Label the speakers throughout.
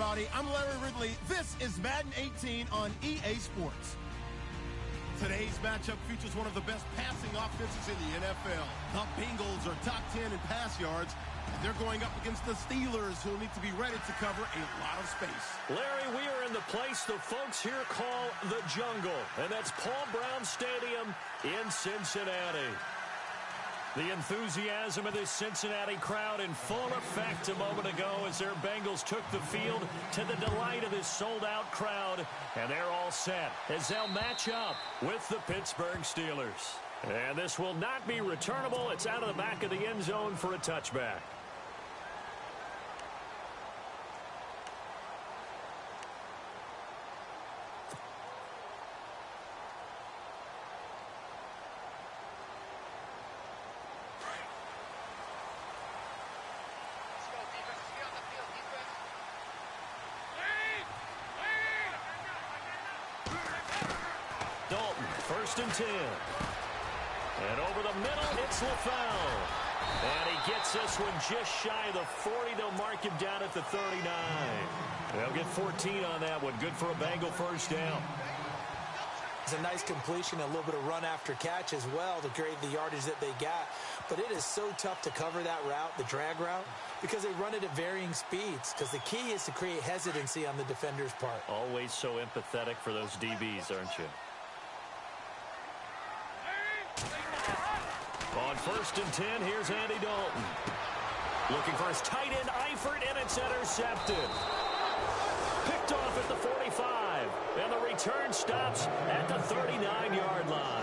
Speaker 1: everybody. I'm Larry Ridley. This is Madden 18 on EA Sports. Today's matchup features one of the best passing offenses in the NFL. The Bengals are top 10 in pass yards, and they're going up against the Steelers, who need to be ready to cover a lot of space.
Speaker 2: Larry, we are in the place the folks here call the Jungle, and that's Paul Brown Stadium in Cincinnati. The enthusiasm of this Cincinnati crowd in full effect a moment ago as their Bengals took the field to the delight of this sold-out crowd. And they're all set as they'll match up with the Pittsburgh Steelers. And this will not be returnable. It's out of the back of the end zone for a touchback. Dalton, 1st and 10. And over the middle, it's LaFell. And he gets this one just shy of the 40. They'll mark him down at the 39. They'll get 14 on that one. Good for a Bengal first down.
Speaker 3: It's a nice completion, a little bit of run after catch as well to create the yardage that they got. But it is so tough to cover that route, the drag route, because they run it at varying speeds. Because the key is to create hesitancy on the defender's part.
Speaker 2: Always so empathetic for those DBs, aren't you? On 1st and 10, here's Andy Dalton. Looking for his tight end, Eifert, and it's intercepted. Picked off at the 45, and the return stops at the 39-yard line.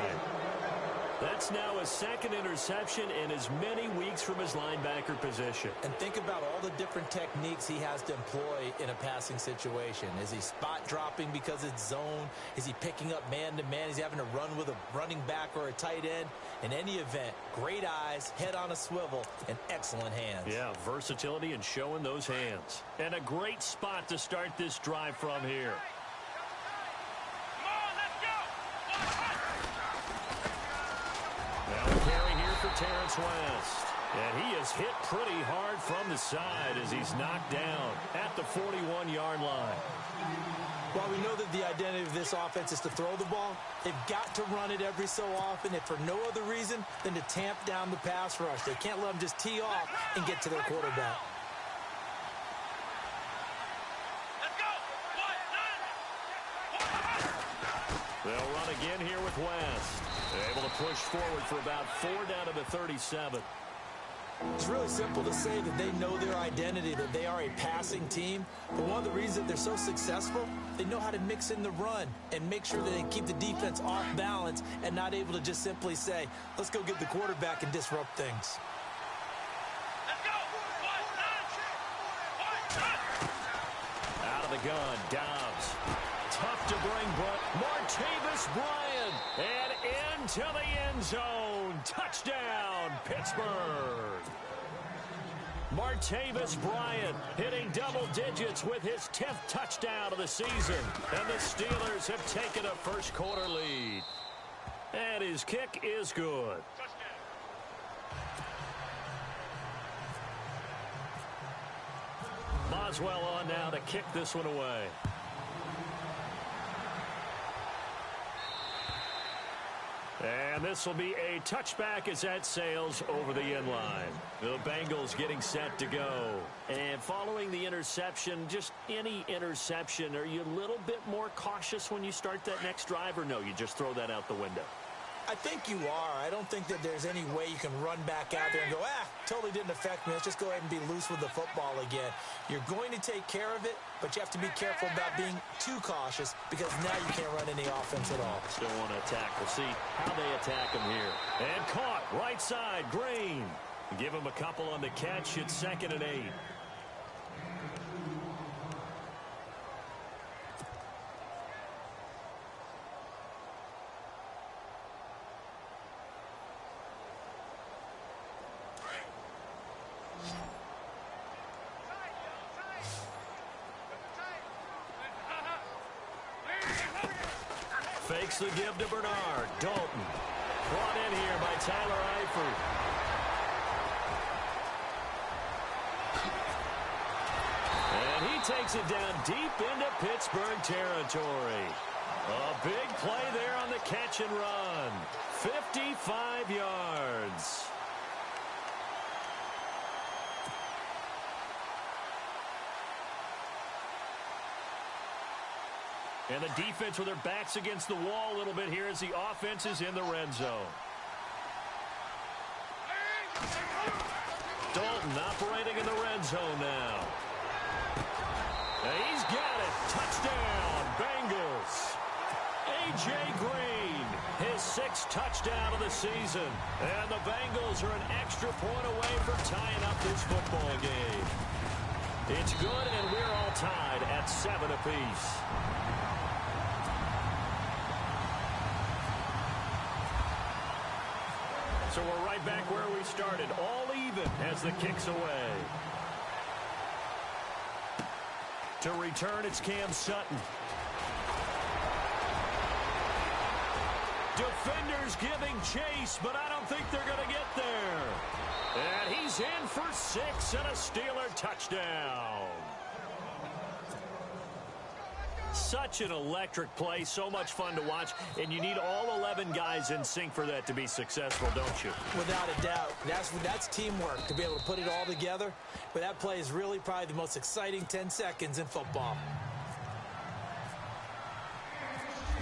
Speaker 2: That's now his 2nd interception in as many weeks from his linebacker position.
Speaker 3: And think about all the different techniques he has to employ in a passing situation. Is he spot dropping because it's zone? Is he picking up man-to-man? Is he having to run with a running back or a tight end? In any event, great eyes, head on a swivel, and excellent hands.
Speaker 2: Yeah, versatility and showing those hands. And a great spot to start this drive from here. Now a carry here for Terrence West. And he is hit pretty hard from the side as he's knocked down at the 41-yard line.
Speaker 3: While we know that the identity of this offense is to throw the ball, they've got to run it every so often, if for no other reason than to tamp down the pass rush. They can't let them just tee off and get to their quarterback.
Speaker 2: They'll run again here with West. Able to push forward for about 4 down to the 37.
Speaker 3: It's really simple to say that they know their identity, that they are a passing team. But one of the reasons that they're so successful, they know how to mix in the run and make sure that they keep the defense off balance and not able to just simply say, let's go get the quarterback and disrupt things.
Speaker 2: Out of the gun, Dobbs. Tough to bring, but Martavis Bryant. And into the end zone. Touchdown, Pittsburgh. Martavis Bryant hitting double digits with his 10th touchdown of the season. And the Steelers have taken a first quarter lead. And his kick is good. Boswell on now to kick this one away. And this will be a touchback as that sails over the end line. The Bengals getting set to go. And following the interception, just any interception, are you a little bit more cautious when you start that next drive, or no, you just throw that out the window?
Speaker 3: I think you are. I don't think that there's any way you can run back out there and go, totally didn't affect me. Let's just go ahead and be loose with the football again. You're going to take care of it, but you have to be careful about being too cautious because now you can't run any offense at all.
Speaker 2: Still want to attack. We'll see how they attack him here. And caught, right side, Green. Give him a couple on the catch. It's 2nd and 8. Fakes the give to Bernard. Dalton. Brought in here by Tyler Eifert. And he takes it down deep into Pittsburgh territory. A big play there on the catch and run. 55 yards. And the defense with their backs against the wall a little bit here as the offense is in the red zone. Dalton operating in the red zone now. And he's got it. Touchdown, Bengals. A.J. Green, his 6th touchdown of the season. And the Bengals are an extra point away from tying up this football game. It's good, and we're all tied at 7 apiece. So we're right back where we started, all even as the kick's away. To return, it's Cam Sutton. Defenders giving chase, but I don't think they're going to get there. And he's in for 6 and a Steeler touchdown. Such an electric play, so much fun to watch, and you need all 11 guys in sync for that to be successful, don't you?
Speaker 3: Without a doubt. That's teamwork, to be able to put it all together. But that play is really probably the most exciting 10 seconds in football.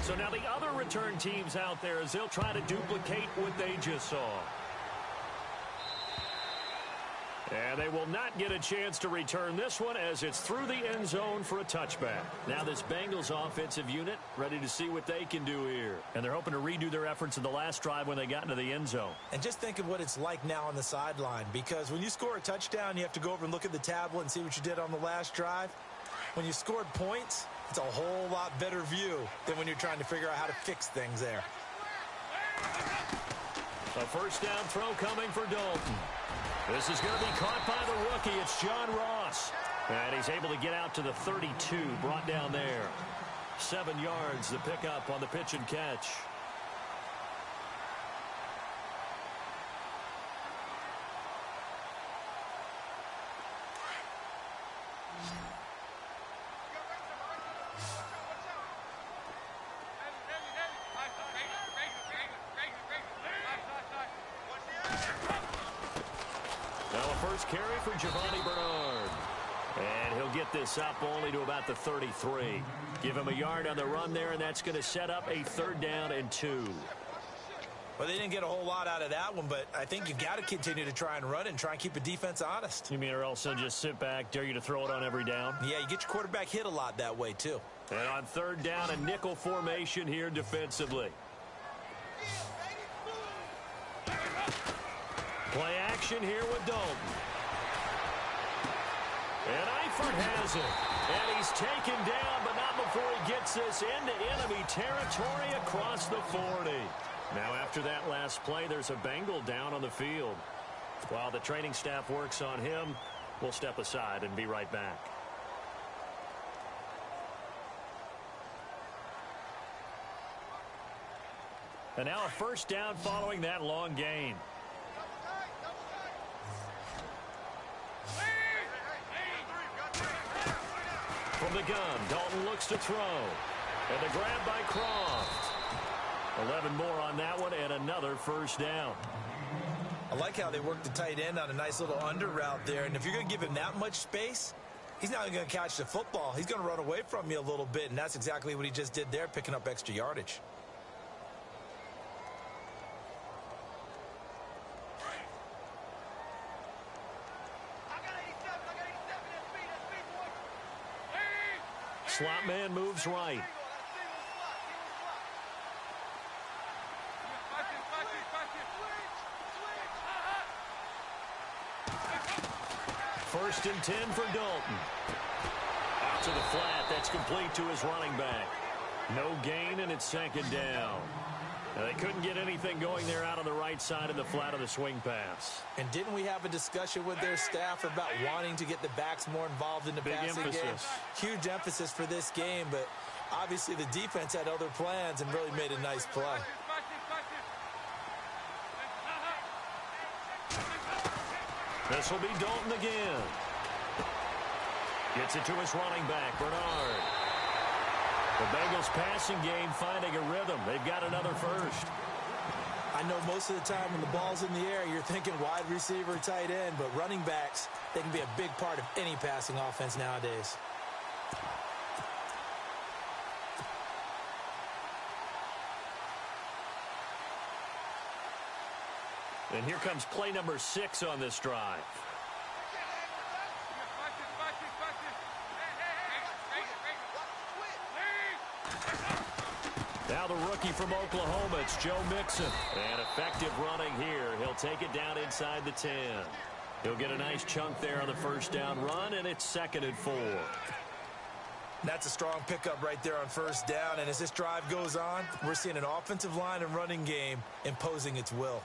Speaker 2: So now the other return teams out there as they'll try to duplicate what they just saw. And they will not get a chance to return this one as it's through the end zone for a touchback. Now this Bengals offensive unit ready to see what they can do here. And they're hoping to redo their efforts in the last drive when they got into the end zone.
Speaker 3: And just think of what it's like now on the sideline, because when you score a touchdown, you have to go over and look at the tablet and see what you did on the last drive. When you scored points, it's a whole lot better view than when you're trying to figure out how to fix things there.
Speaker 2: A first down throw coming for Dalton. This is going to be caught by the rookie. It's John Ross. And he's able to get out to the 32, brought down there. 7 yards, the pickup on the pitch and catch. Carry for Giovanni Bernard. And he'll get this up only to about the 33. Give him a yard on the run there, and that's going to set up a 3rd down and 2.
Speaker 3: Well, they didn't get a whole lot out of that one, but I think you've got to continue to try and run and try and keep the defense honest.
Speaker 2: You mean or else they'll just sit back, dare you to throw it on every down?
Speaker 3: Yeah, you get your quarterback hit a lot that way, too.
Speaker 2: And on 3rd down, a nickel formation here defensively. Play action here with Dalton. And Eifert has it. And he's taken down, but not before he gets this into enemy territory across the 40. Now, after that last play, there's a Bengal down on the field. While the training staff works on him, we'll step aside and be right back. And now a first down following that long gain. From the gun, Dalton looks to throw. And the grab by Croft. 11 more on that one and another first down.
Speaker 3: I like how they work the tight end on a nice little under route there. And if you're going to give him that much space, he's not going to catch the football. He's going to run away from you a little bit, and that's exactly what he just did there, picking up extra yardage.
Speaker 2: Slot man moves right. First and 10 for Dalton. Out to the flat. That's complete to his running back. No gain, and it's 2nd down. Now, they couldn't get anything going there out on the right side of the flat of the swing pass.
Speaker 3: And didn't we have a discussion with their staff about wanting to get the backs more involved in the passing game? Huge emphasis for this game, but obviously the defense had other plans and really made a nice play. This
Speaker 2: will be Dalton again. Gets it to his running back, Bernard. The Bengals passing game finding a rhythm. They've got another first.
Speaker 3: I know most of the time when the ball's in the air, you're thinking wide receiver, tight end, but running backs, they can be a big part of any passing offense nowadays.
Speaker 2: And here comes play number 6 on this drive. Now the rookie from Oklahoma, it's Joe Mixon. And effective running here. He'll take it down inside the 10. He'll get a nice chunk there on the first down run, and it's 2nd and 4.
Speaker 3: That's a strong pickup right there on first down. And as this drive goes on, we're seeing an offensive line and running game imposing its will.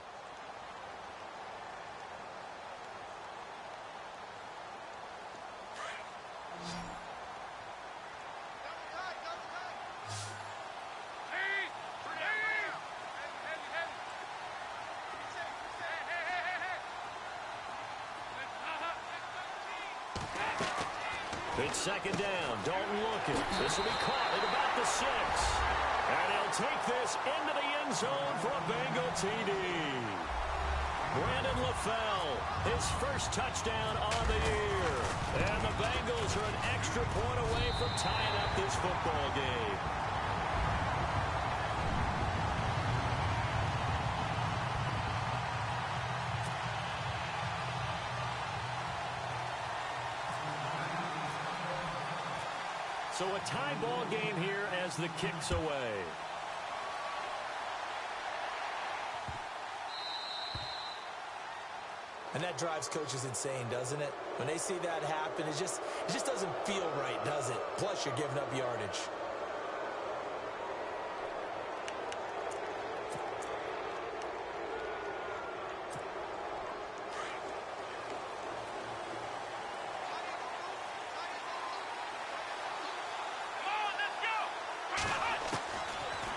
Speaker 2: It's 2nd down. Don't look it. This will be caught at about the 6. And he'll take this into the end zone for a Bengal TD. Brandon LaFell, his first touchdown on the year. And the Bengals are an extra point away from tying up this football game. So a tie ball game here as the kick's away.
Speaker 3: And that drives coaches insane, doesn't it? When they see that happen, it just doesn't feel right, does it? Plus, you're giving up yardage.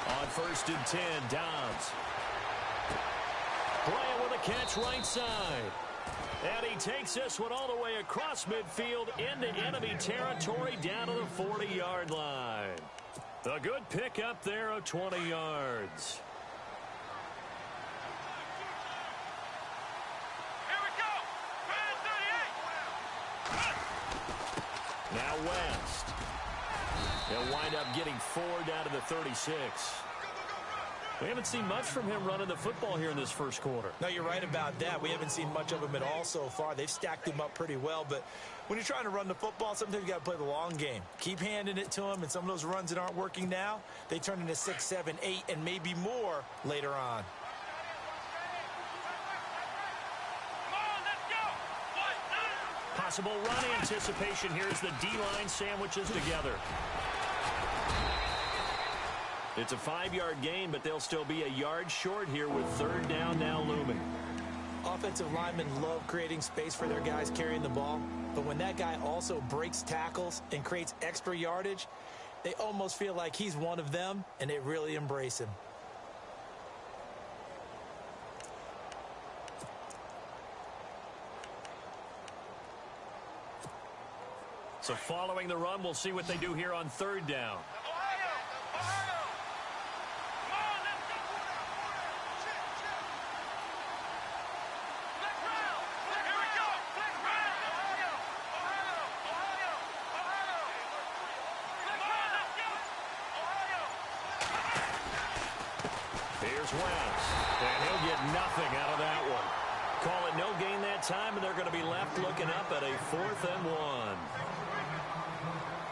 Speaker 2: On 1st and 10, Dobbs. Playing with a catch right side. And he takes this one all the way across midfield into enemy territory down to the 40-yard line. A good pick up there of 20 yards.
Speaker 4: Here we go.
Speaker 2: Now West. He'll wind up getting 4 down to the 36. We haven't seen much from him running the football here in this first quarter.
Speaker 3: No, you're right about that. We haven't seen much of him at all so far. They've stacked him up pretty well, but when you're trying to run the football, sometimes you got to play the long game. Keep handing it to him, and some of those runs that aren't working now, they turn into 6, 7, 8, and maybe more later on.
Speaker 2: Possible run anticipation here as the D-line sandwiches together. It's a 5-yard gain, but they'll still be a yard short here with 3rd down now looming.
Speaker 3: Offensive linemen love creating space for their guys carrying the ball, but when that guy also breaks tackles and creates extra yardage, they almost feel like he's one of them, and they really embrace him.
Speaker 2: So following the run, we'll see what they do here on 3rd down. Here's West, and he'll get nothing out of that one. Call it no gain that time, and they're going to be left looking up at a 4th and 1.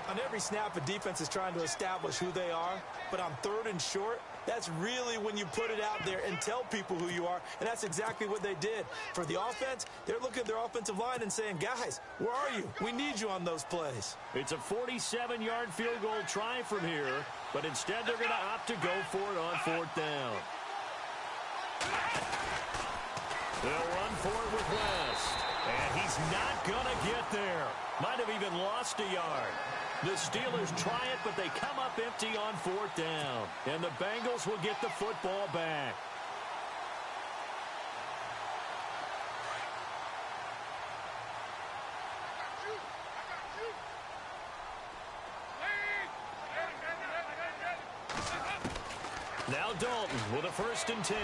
Speaker 3: On every snap, a defense is trying to establish who they are, but on 3rd and short, that's really when you put it out there and tell people who you are, and that's exactly what they did. For the offense, they're looking at their offensive line and saying, guys, where are you? We need you on those plays.
Speaker 2: It's a 47-yard field goal try from here, but instead they're going to opt to go for it on 4th down. They'll run for it with West, and he's not going to get there. Might have even lost a yard. The Steelers try it, but they come up empty on 4th down. And the Bengals will get the football back. Now Dalton with a 1st and 10.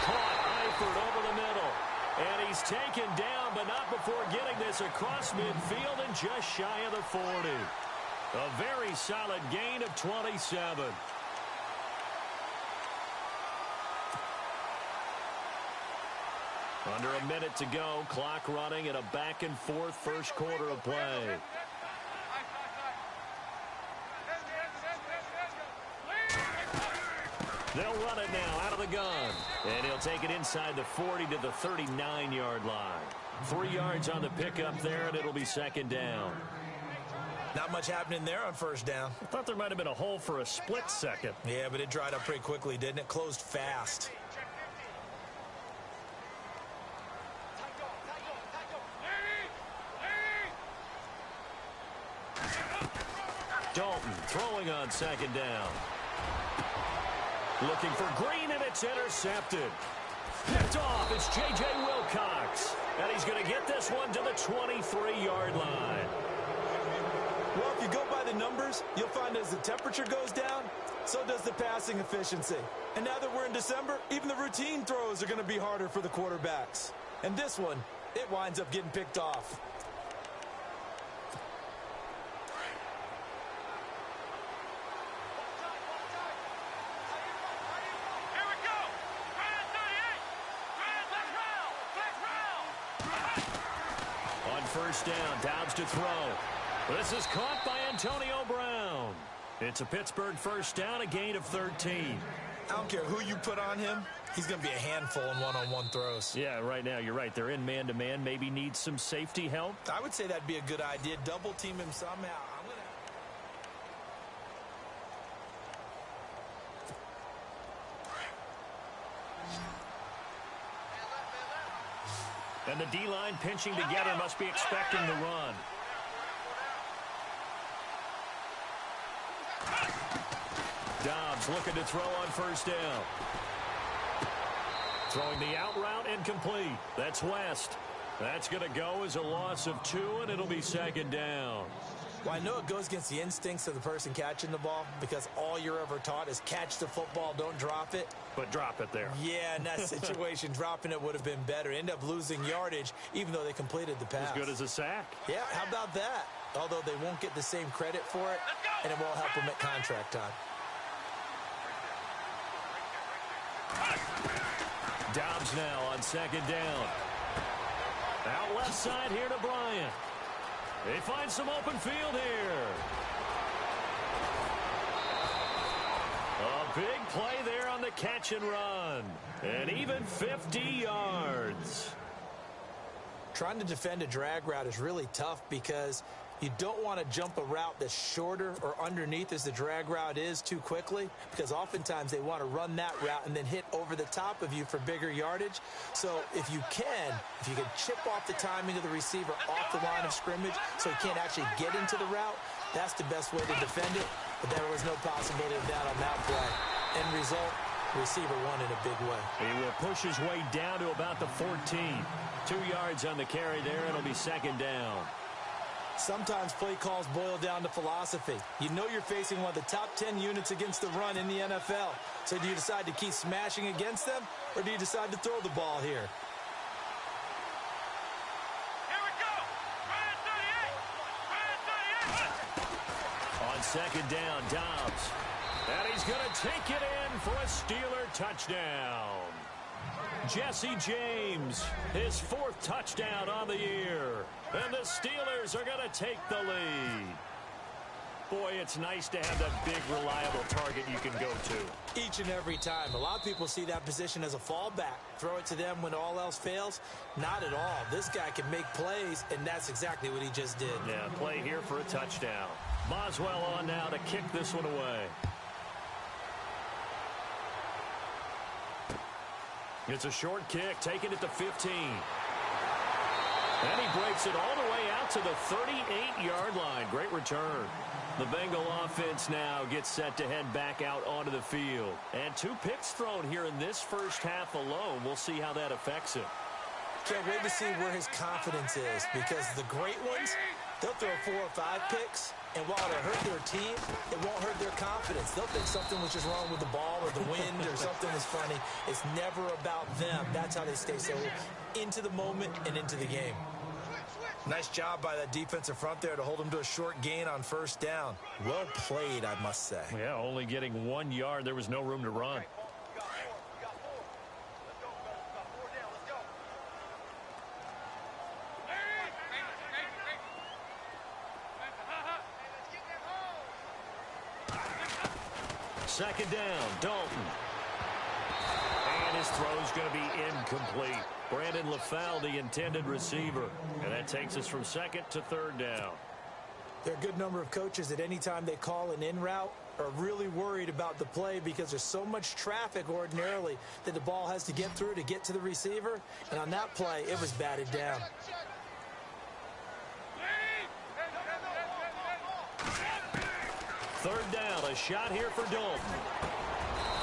Speaker 2: Caught Eifert over the middle. And he's taken down, but not before getting this across midfield and just shy of the 40. A very solid gain of 27. Under a minute to go, clock running in a back-and-forth first quarter of play. They'll run it now out of the gun. And he'll take it inside the 40 to the 39-yard line. 3 yards on the pickup there, and it'll be 2nd down.
Speaker 3: Not much happening there on 1st down.
Speaker 2: I thought there might have been a hole for a split second.
Speaker 3: Yeah, but it dried up pretty quickly, didn't it? Closed fast.
Speaker 2: Dalton throwing on 2nd down. Looking for Green, and it's intercepted. Picked off, it's J.J. Wilcox. And he's going to get this one to the 23-yard line.
Speaker 3: Well, if you go by the numbers, you'll find as the temperature goes down, so does the passing efficiency. And now that we're in December, even the routine throws are going to be harder for the quarterbacks. And this one, it winds up getting picked off.
Speaker 2: On 1st down, Dobbs to throw. This is caught by Antonio Brown. It's a Pittsburgh 1st down, a gain of 13.
Speaker 3: I don't care who you put on him. He's going to be a handful in one-on-one throws.
Speaker 2: Yeah, right now, you're right. They're in man-to-man. Maybe needs some safety help.
Speaker 3: I would say that'd be a good idea. Double team him somehow.
Speaker 2: And the D-line pinching together, must be expecting the run. Dobbs looking to throw on 1st down. Throwing the out route incomplete. That's West. That's going to go as a loss of 2, and it'll be 2nd down.
Speaker 3: Well, I know it goes against the instincts of the person catching the ball because all you're ever taught is catch the football, don't drop it.
Speaker 2: But drop it there.
Speaker 3: Yeah, in that situation, dropping it would have been better. End up losing yardage, even though they completed the pass.
Speaker 2: As good as a sack.
Speaker 3: Yeah, how about that? Although they won't get the same credit for it, and it won't help them at contract time.
Speaker 2: Dobbs now on 2nd down. Out left side here to Bryant. They find some open field here. A big play there on the catch and run. And even 50 yards.
Speaker 3: Trying to defend a drag route is really tough because you don't want to jump a route that's shorter or underneath as the drag route is too quickly, because oftentimes they want to run that route and then hit over the top of you for bigger yardage. So if you can chip off the timing of the receiver off the line of scrimmage so he can't actually get into the route, that's the best way to defend it. But there was no possibility of that on that play. End result, receiver won in a big way.
Speaker 2: He will push his way down to about the 14. 2 yards on the carry there, and it'll be 2nd down.
Speaker 3: Sometimes play calls boil down to philosophy. You know you're facing one of the top 10 units against the run in the NFL. So do you decide to keep smashing against them, or do you decide to throw the ball here?
Speaker 4: Here we go!
Speaker 2: On 2nd down, Dobbs. And he's going to take it in for a Steeler touchdown. Jesse James, his 4th touchdown on the year. And the Steelers are going to take the lead. Boy, it's nice to have that big, reliable target you can go to.
Speaker 3: Each and every time. A lot of people see that position as a fallback. Throw it to them when all else fails. Not at all. This guy can make plays, and that's exactly what he just did.
Speaker 2: Yeah, play here for a touchdown. Boswell on now to kick this one away. It's a short kick, taking it to 15. And he breaks it all the way out to the 38-yard line. Great return. The Bengal offense now gets set to head back out onto the field. And 2 picks thrown here in this first half alone. We'll see how that affects him.
Speaker 3: Can't wait to see where his confidence is, because the great ones, they'll throw 4 or 5 picks. And while it hurt their team, it won't hurt their confidence. They'll think something was just wrong with the ball or the wind or something was funny. It's never about them. That's how they stay so into the moment and into the game. Nice job by that defensive front there to hold them to a short gain on first down. Well played, I must say.
Speaker 2: Yeah, only getting 1 yard. There was no room to run. Second down, Dalton. And his throw's going to be incomplete. Brandon LaFell, the intended receiver. And that takes us from second to third down.
Speaker 3: There are a good number of coaches that any time they call an in route are really worried about the play because there's so much traffic ordinarily that the ball has to get through to get to the receiver. And on that play, it was batted down.
Speaker 2: Third down, a shot here for Dalton.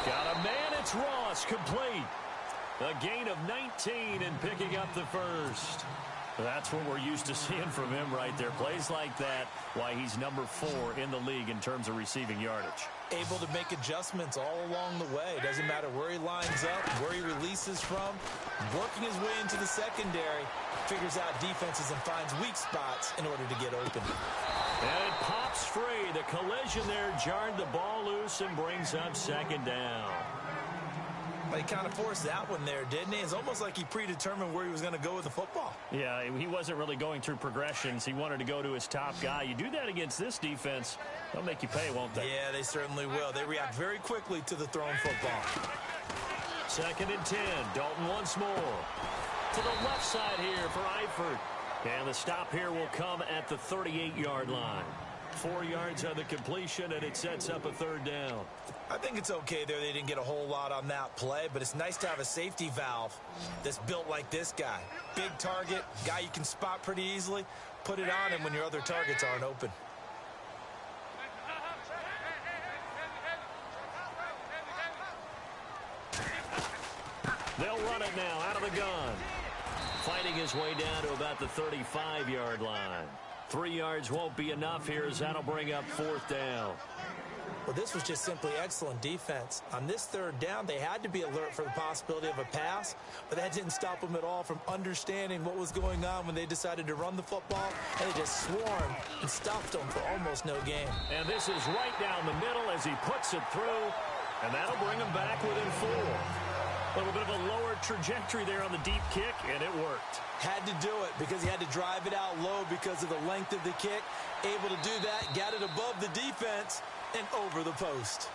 Speaker 2: Got a man, it's Ross, complete. A gain of 19 and picking up the first. That's what we're used to seeing from him right there. Plays like that, why he's number 4 in the league in terms of receiving yardage.
Speaker 3: Able to make adjustments all along the way. Doesn't matter where he lines up, where he releases from. Working his way into the secondary, figures out defenses and finds weak spots in order to get open.
Speaker 2: And it pops free. The collision there jarred the ball loose and brings up second down.
Speaker 3: But he kind of forced that one there, didn't he? It's almost like he predetermined where he was going to go with the football.
Speaker 2: Yeah, he wasn't really going through progressions. He wanted to go to his top guy. You do that against this defense, they'll make you pay, won't they?
Speaker 3: Yeah, they certainly will. They react very quickly to the thrown football.
Speaker 2: Second and 10. Dalton once more. To the left side here for Eifert. And the stop here will come at the 38-yard line. 4 yards on the completion, and it sets up a third down.
Speaker 3: I think it's okay there. They didn't get a whole lot on that play, but it's nice to have a safety valve that's built like this guy. Big target, guy you can spot pretty easily. Put it on him when your other targets aren't open.
Speaker 2: They'll run it now out of the gun. Fighting his way down to about the 35-yard line. 3 yards won't be enough here as that'll bring up fourth down.
Speaker 3: Well, this was just simply excellent defense. On this third down, they had to be alert for the possibility of a pass, but that didn't stop them at all from understanding what was going on when they decided to run the football, and they just swarmed and stopped them for almost no gain.
Speaker 2: And this is right down the middle as he puts it through, and that'll bring him back within 4. A little bit of a lower trajectory there on the deep kick, and it worked.
Speaker 3: Had to do it because he had to drive it out low because of the length of the kick. Able to do that, got it above the defense and over the post.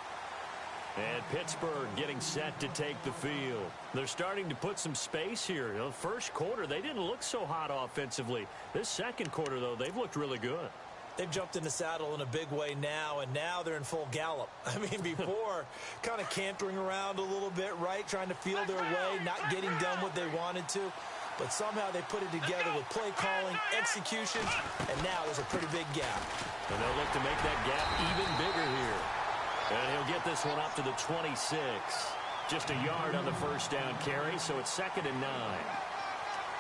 Speaker 2: And Pittsburgh getting set to take the field. They're starting to put some space here. You know, first quarter, they didn't look so hot offensively. This second quarter, though, they've looked really good.
Speaker 3: They've jumped in the saddle in a big way now, and now they're in full gallop. I mean, before, kind of cantering around a little bit, right? Trying to feel their way, not getting done what they wanted to. But somehow they put it together with play calling, execution, and now there's a pretty big gap.
Speaker 2: And they'll look to make that gap even bigger here. And he'll get this one up to the 26. Just a yard on the first down carry, so it's 2nd and 9.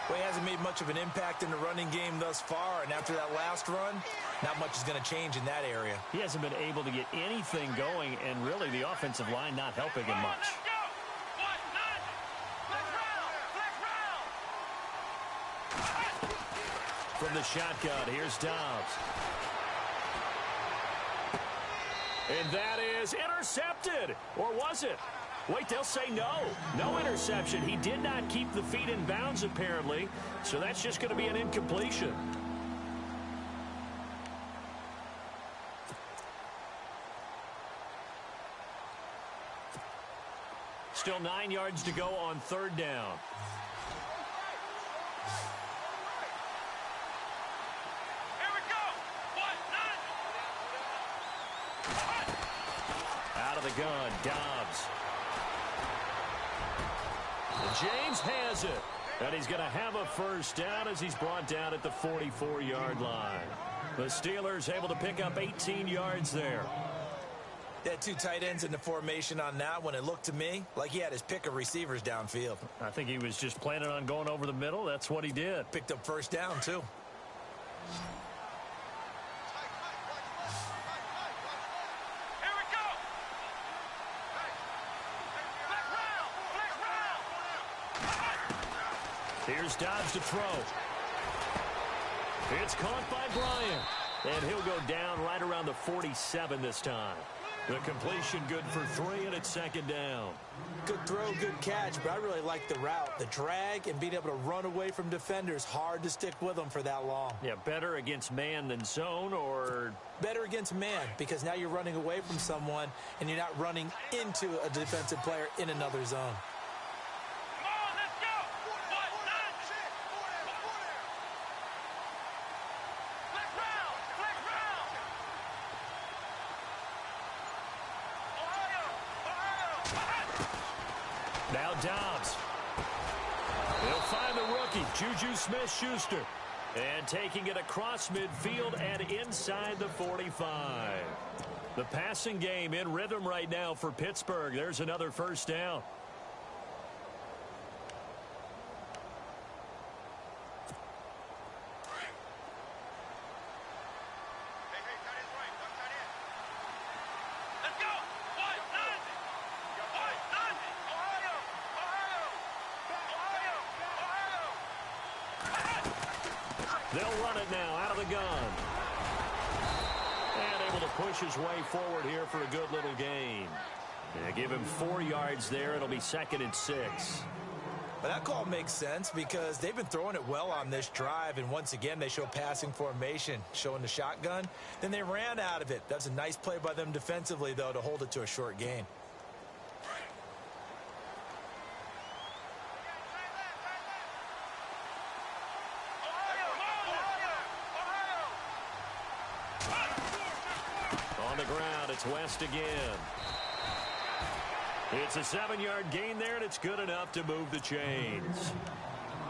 Speaker 3: Well, he hasn't made much of an impact in the running game thus far, and after that last run, not much is going to change in that area.
Speaker 2: He hasn't been able to get anything going, and really the offensive line not helping him much. From the shotgun, here's Dobbs. And that is intercepted. Or was it? Wait, they'll say no. No interception. He did not keep the feet in bounds, apparently. So that's just going to be an incompletion. Still 9 yards to go on third down. Out of the gun, Dobbs. And James has it. And he's going to have a first down as he's brought down at the 44-yard line. The Steelers able to pick up 18 yards there.
Speaker 3: They had 2 tight ends in the formation on that one. It looked to me like he had his pick of receivers downfield.
Speaker 2: I think he was just planning on going over the middle. That's what he did.
Speaker 3: Picked up first down, too.
Speaker 2: Here's Dobbs to throw. It's caught by Bryant. And he'll go down right around the 47 this time. The completion good for 3, and it's second down.
Speaker 3: Good throw, good catch, but I really like the route. The drag and being able to run away from defenders, hard to stick with them for that long.
Speaker 2: Yeah, better against man than zone, or?
Speaker 3: Better against man, because now you're running away from someone, and you're not running into a defensive player in another zone.
Speaker 2: Now Dobbs. He'll find the rookie, Juju Smith-Schuster. And taking it across midfield and inside the 45. The passing game in rhythm right now for Pittsburgh. There's another first down. They'll run it now out of the gun. And able to push his way forward here for a good little gain. Yeah, give him 4 yards there. It'll be 2nd and 6.
Speaker 3: But that call makes sense because they've been throwing it well on this drive. And once again, they show passing formation, showing the shotgun. Then they ran out of it. That's a nice play by them defensively, though, to hold it to a short gain.
Speaker 2: On the ground, it's West again. It's a 7-yard gain there, and it's good enough to move the chains.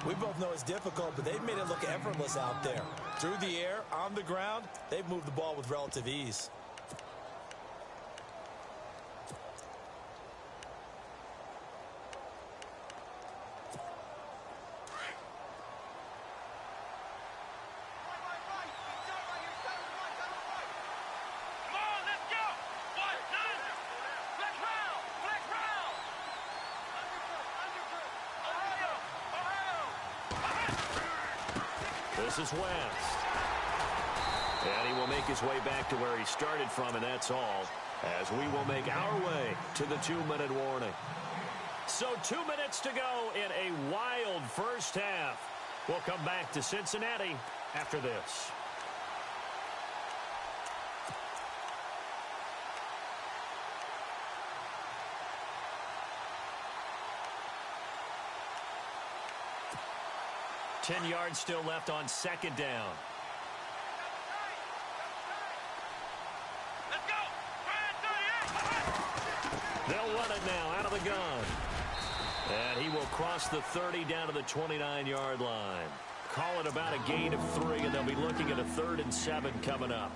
Speaker 3: We both know it's difficult, but they've made it look effortless out there. Through the air, on the ground, they've moved the ball with relative ease.
Speaker 2: This is West. And he will make his way back to where he started from, and that's all, as we will make our way to the 2-minute warning. So 2 minutes to go in a wild first half. We'll come back to Cincinnati after this. Ten yards still left on second down.
Speaker 4: Let's go.
Speaker 2: They'll run it now out of the gun. And he will cross the 30 down to the 29-yard line. Call it about a gain of 3, and they'll be looking at a 3rd and 7 coming up.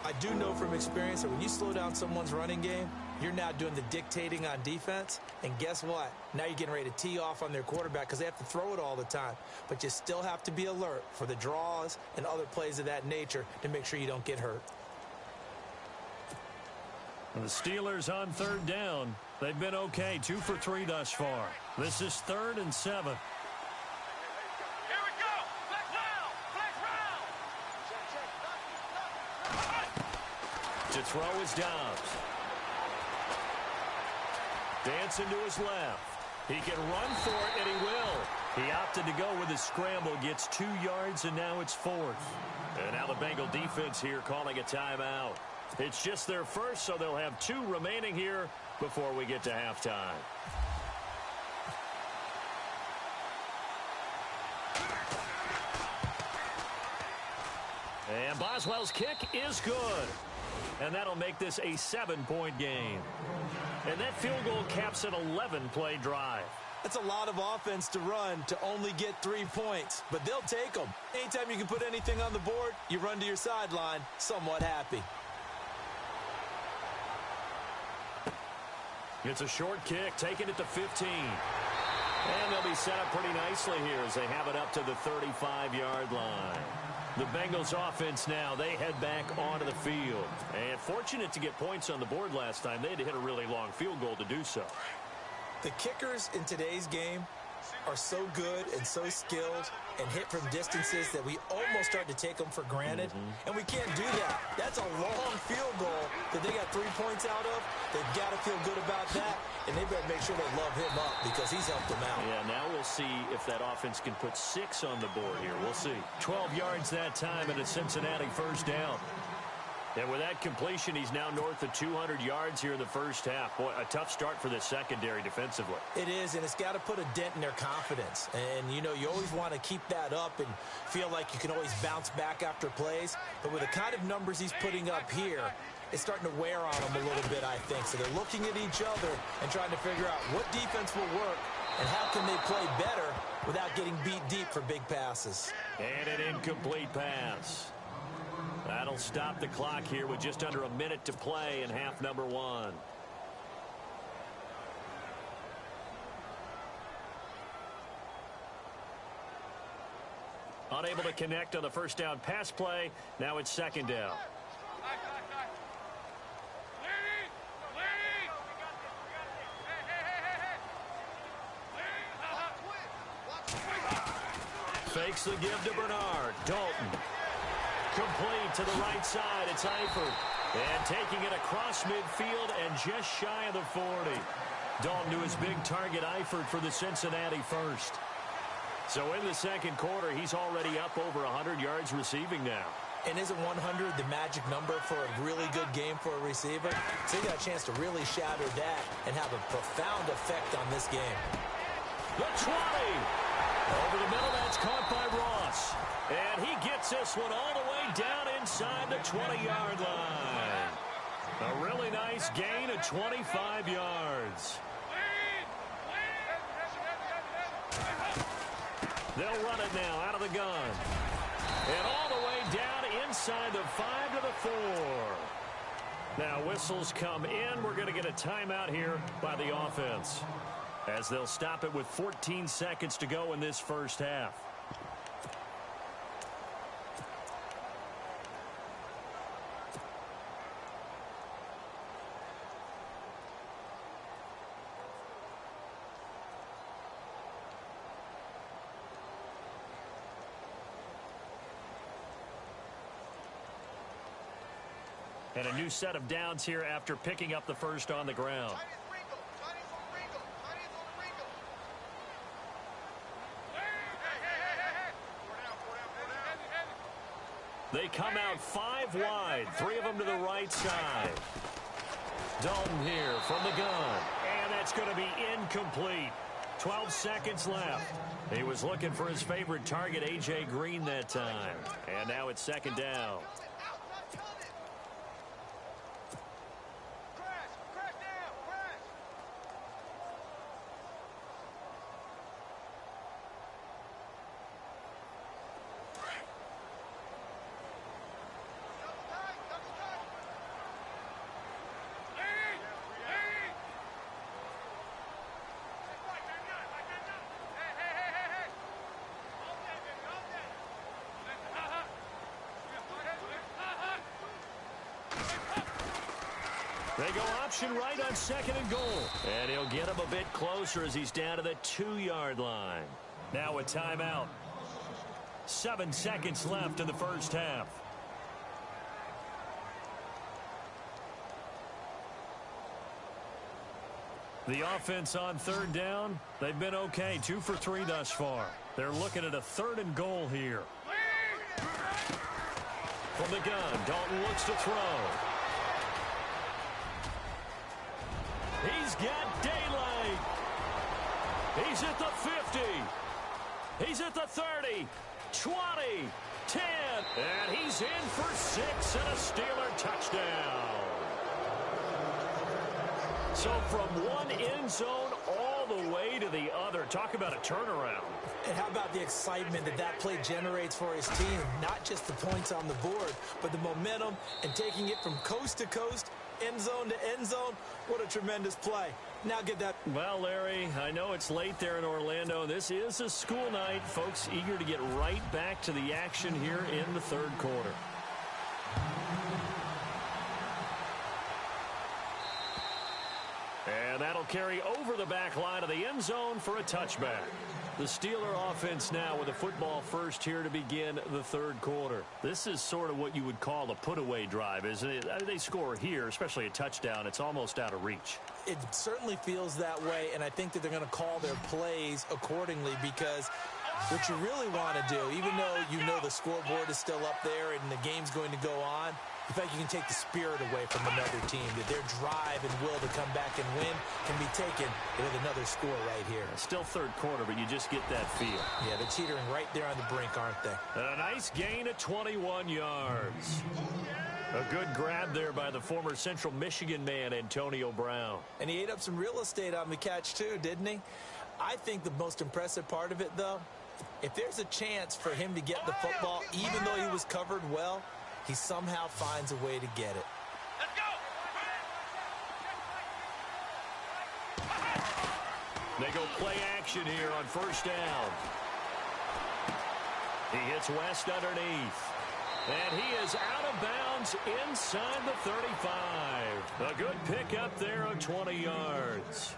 Speaker 3: I do know from experience that when you slow down someone's running game, you're now doing the dictating on defense. And guess what? Now you're getting ready to tee off on their quarterback because they have to throw it all the time. But you still have to be alert for the draws and other plays of that nature to make sure you don't get hurt.
Speaker 2: And the Steelers on 3rd down. They've been okay, 2 for 3 thus far. This is 3rd and 7. To throw is Dobbs. Dancing to his left. He can run for it, and he will. He opted to go with his scramble, gets 2 yards, and now it's 4th. And now the Bengal defense here calling a timeout. It's just their first, so they'll have 2 remaining here before we get to halftime. And Boswell's kick is good. And that'll make this a 7-point game. And that field goal caps an 11-play drive.
Speaker 3: That's a lot of offense to run to only get 3 points, but they'll take them. Anytime you can put anything on the board, you run to your sideline somewhat happy.
Speaker 2: It's a short kick, taking it to 15. And they'll be set up pretty nicely here as they have it up to the 35-yard line. The Bengals offense now, they head back onto the field. And fortunate to get points on the board last time. They had to hit a really long field goal to do so.
Speaker 3: The kickers in today's game are so good and so skilled and hit from distances that we almost start to take them for granted. And we can't do that. That's a long field goal that they got 3 points out of. They've got to feel good about that, and they better make sure they love him up because he's helped them out.
Speaker 2: Yeah, now we'll see if that offense can put 6 on the board here. We'll see. 12 yards that time and a Cincinnati first down. And with that completion, he's now north of 200 yards here in the first half. Boy, a tough start for the secondary defensively.
Speaker 3: It is, and it's got to put a dent in their confidence. And, you know, you always want to keep that up and feel like you can always bounce back after plays. But with the kind of numbers he's putting up here, it's starting to wear on them a little bit, I think. So they're looking at each other and trying to figure out what defense will work and how can they play better without getting beat deep for big passes.
Speaker 2: And an incomplete pass. That'll stop the clock here with just under a minute to play in half number 1. Unable to connect on the first down pass play. Now it's second down. Fakes the give to Bernard. Dalton. Complete to the right side. It's Eifert. And taking it across midfield and just shy of the 40. Dalton to his big target, Eifert, for the Cincinnati first. So in the second quarter, he's already up over 100 yards receiving now.
Speaker 3: And isn't 100 the magic number for a really good game for a receiver? So you got a chance to really shatter that and have a profound effect on this game.
Speaker 2: The 20. Over the middle, that's caught by Ross. And he gets this one all the way down inside the 20-yard line. A really nice gain of 25 yards. They'll run it now out of the gun. And all the way down inside the 5 to the 4. Now whistles come in. We're going to get a timeout here by the offense, as they'll stop it with 14 seconds to go in this first half. And a new set of downs here after picking up the first on the ground. They come out 5 wide, 3 of them to the right side. Dalton here from the gun. And that's going to be incomplete. 12 seconds left. He was looking for his favorite target, A.J. Green, that time. And now it's second down. They go option right on second and goal. And he'll get him a bit closer as he's down to the 2-yard line. Now a timeout. 7 seconds left in the first half. The offense on third down, they've been okay. 2 for 3 thus far. They're looking at a 3rd and goal here. From the gun, Dalton looks to throw. He's got daylight. He's at the 50. He's at the 30, 20, 10. And he's in for 6 and a Steeler touchdown. So from one end zone all the way to the other. Talk about a turnaround.
Speaker 3: And how about the excitement that play generates for his team? Not just the points on the board, but the momentum and taking it from coast to coast, end zone to end zone. What a tremendous play. Now get that.
Speaker 2: Well, Larry, I know it's late there in Orlando. This is a school night. Folks eager to get right back to the action here in the third quarter. And that'll they'll carry over the back line of the end zone for a touchback. The Steeler offense now with a football first here to begin the third quarter. This is sort of what you would call a put-away drive, isn't it? They score here, especially a touchdown. It's almost out of reach.
Speaker 3: It certainly feels that way, and I think that they're going to call their plays accordingly, because what you really want to do, even though you know the scoreboard is still up there and the game's going to go on, I feel like you can take the spirit away from another team, that their drive and will to come back and win can be taken with another score right here.
Speaker 2: Still third quarter, but you just get that feel.
Speaker 3: Yeah, they're teetering right there on the brink, aren't they?
Speaker 2: A nice gain of 21 yards. A good grab there by the former Central Michigan man, Antonio Brown.
Speaker 3: And he ate up some real estate on the catch, too, didn't he? I think the most impressive part of it, though, if there's a chance for him to get the football, even though he was covered well, he somehow finds a way to get it.
Speaker 4: Let's go.
Speaker 2: They go play action here on first down. He hits West underneath. And he is out of bounds inside the 35. A good pickup there of 20 yards.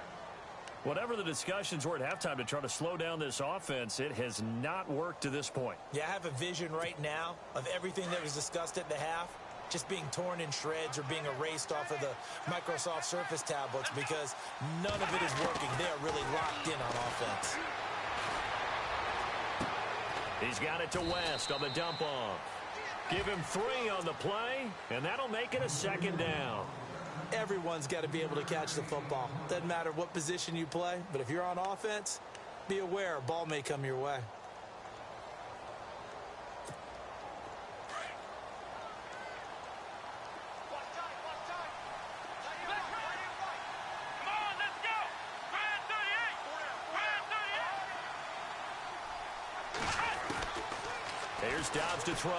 Speaker 2: Whatever the discussions were at halftime to try to slow down this offense, it has not worked to this point.
Speaker 3: Yeah, I have a vision right now of everything that was discussed at the half just being torn in shreds or being erased off of the Microsoft Surface tablets, because none of it is working. They are really locked in on offense.
Speaker 2: He's got it to West on the dump off. Give him 3 on the play, and that'll make it a second down.
Speaker 3: Everyone's got to be able to catch the football. Doesn't matter what position you play, but if you're on offense, be aware a ball may come your way.
Speaker 4: Come on, let's go. Grand 38.
Speaker 2: Here's Dobbs to throw.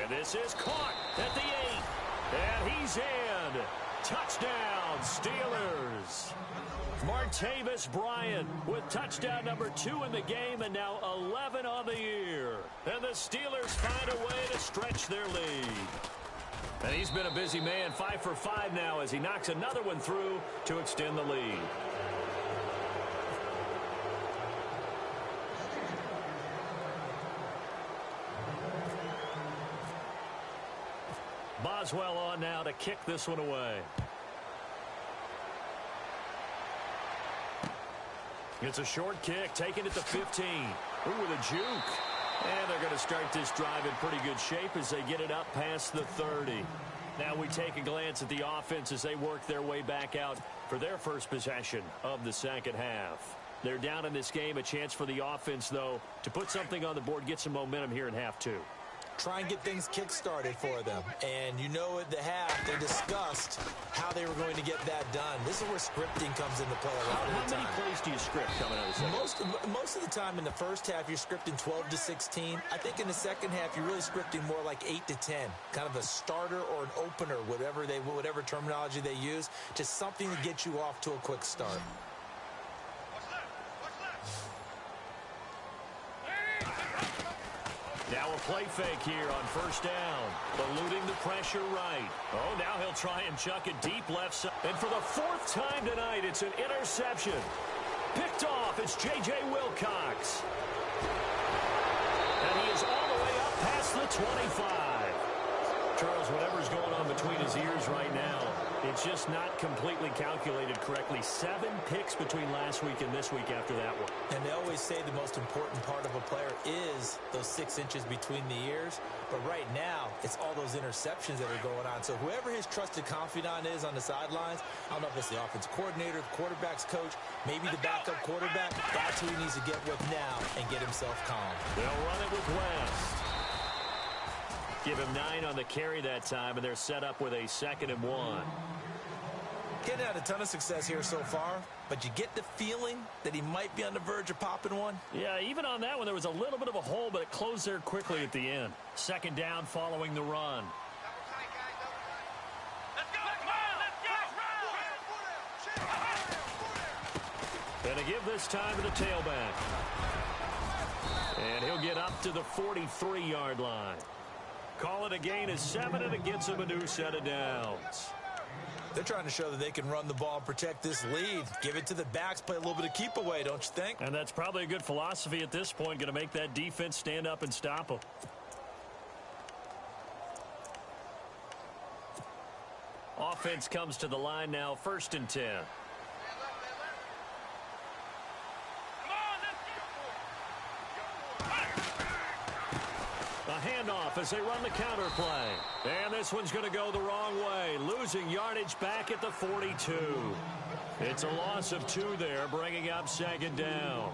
Speaker 2: And this is caught at the 8. And he's in. Touchdown, Steelers. Martavis Bryant with touchdown number 2 in the game, and now 11 on the year. And the Steelers find a way to stretch their lead. And he's been a busy man, 5 for 5 now as he knocks another one through to extend the lead. Boswell on now to kick this one away. It's a short kick, taken at the 15. Ooh, with a juke. And they're going to start this drive in pretty good shape as they get it up past the 30. Now we take a glance at the offense as they work their way back out for their first possession of the second half. They're down in this game. A chance for the offense, though, to put something on the board, get some momentum here in half 2.
Speaker 3: Try and get things kick-started for them. And you know at the half, they discussed how they were going to get that done. This is where scripting comes into play a lot of the time.
Speaker 2: How many plays do you script coming out of the second?
Speaker 3: Most of the time in the first half, you're scripting 12 to 16. I think in the second half, you're really scripting more like 8 to 10. Kind of a starter or an opener, whatever terminology they use. Just something to get you off to a quick start.
Speaker 2: Now a play fake here on first down. Eluding the pressure right. Oh, now he'll try and chuck it deep left side. And for the 4th time tonight, it's an interception. Picked off. It's J.J. Wilcox. And he is all the way up past the 25. Charles, whatever's going on between his ears right now, it's just not completely calculated correctly. 7 picks between last week and this week after that one.
Speaker 3: And they always say the most important part of a player is those 6 inches between the ears. But right now, it's all those interceptions that are going on. So whoever his trusted confidant is on the sidelines, I don't know if it's the offensive coordinator, the quarterback's coach, maybe the backup quarterback, that's who he needs to get with now and get himself calm.
Speaker 2: They'll run it with West. Give him 9 on the carry that time, and they're set up with a 2nd and 1.
Speaker 3: Getting had a ton of success here so far, but you get the feeling that he might be on the verge of popping one.
Speaker 2: Yeah, even on that one, there was a little bit of a hole, but it closed there quickly at the end. 2nd down following the run.
Speaker 4: Let's go. Come on, let's go.
Speaker 2: And a give this time to the tailback. And he'll get up to the 43-yard line. call it a gain of 7, and it gets them a new set of downs.
Speaker 3: They're trying to show that they can run the ball and protect this lead. Give it to the backs, play a little bit of keep away, don't you think?
Speaker 2: And that's probably a good philosophy at this point, going to make that defense stand up and stop them. Offense comes to the line now, 1st and 10. A handoff as they run the counter play. And this one's going to go the wrong way. Losing yardage back at the 42. It's a loss of 2 there, bringing up 2nd down.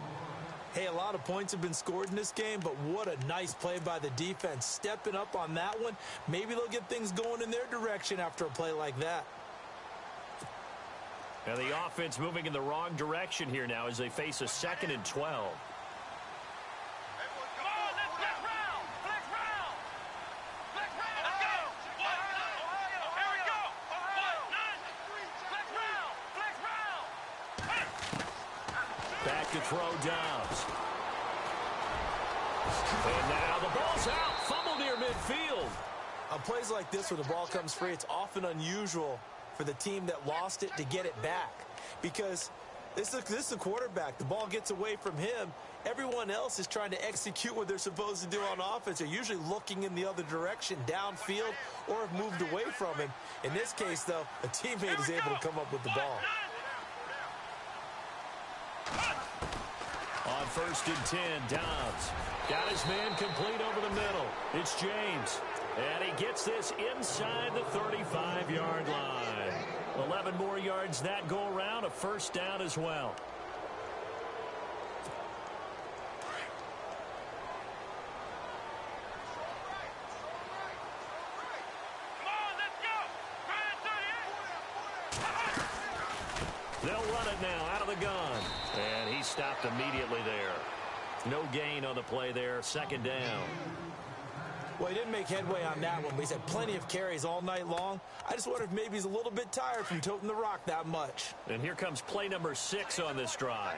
Speaker 3: Hey, a lot of points have been scored in this game, but what a nice play by the defense. Stepping up on that one. Maybe they'll get things going in their direction after a play like that.
Speaker 2: And the offense moving in the wrong direction here now as they face a 2nd and 12. Back to throw Dobbs. And now the ball's out. Fumble near midfield.
Speaker 3: On plays like this where the ball comes free, it's often unusual for the team that lost it to get it back. Because this is a quarterback. The ball gets away from him. Everyone else is trying to execute what they're supposed to do on offense. They're usually looking in the other direction, downfield, or have moved away from him. In this case, though, a teammate is able to come up with the ball.
Speaker 2: On 1st and 10, Dobbs got his man complete over the middle. It's James. And he gets this inside the 35-yard line. 11 more yards that go around, a 1st down as well. They'll run it now out of the gun. And he stopped immediately there. No gain on the play there. 2nd down.
Speaker 3: Well, he didn't make headway on that one, but he's had plenty of carries all night long. I just wonder if maybe he's a little bit tired from toting the rock that much.
Speaker 2: And here comes play number 6 on this drive.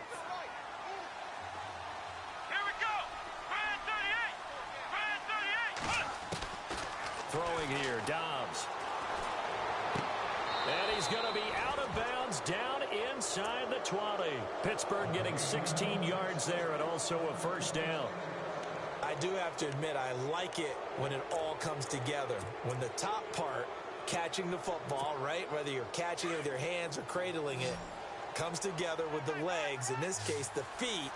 Speaker 4: Here we go. Brand 38.
Speaker 2: Throwing here, Dobbs. And he's going to be out of bounds down inside the 20. Pittsburgh getting 16 yards there and also a 1st down.
Speaker 3: I do have to admit, I like it when it all comes together. When the top part, catching the football, right, whether you're catching it with your hands or cradling it, comes together with the legs, in this case the feet,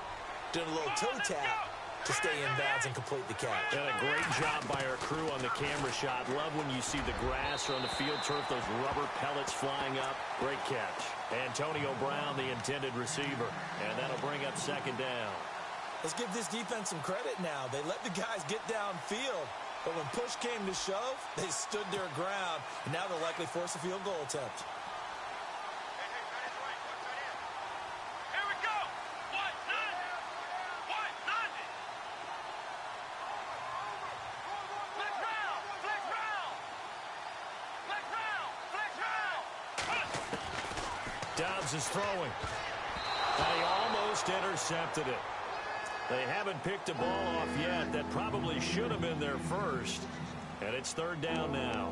Speaker 3: doing a little toe tap to stay in bounds and complete the catch.
Speaker 2: And a great job by our crew on the camera shot. Love when you see the grass or on the field turf, those rubber pellets flying up. Great catch. Antonio Brown, the intended receiver. And that'll bring up 2nd down.
Speaker 3: Let's give this defense some credit now. They let the guys get downfield, but when push came to shove, they stood their ground, and now they'll likely force a field goal attempt.
Speaker 4: Here we go. White 90. White 90. Flex round. Flex round. Flex round. Flex round.
Speaker 2: Dobbs is throwing. And he almost intercepted it. They haven't picked a ball off yet. That probably should have been their first. And it's 3rd down now.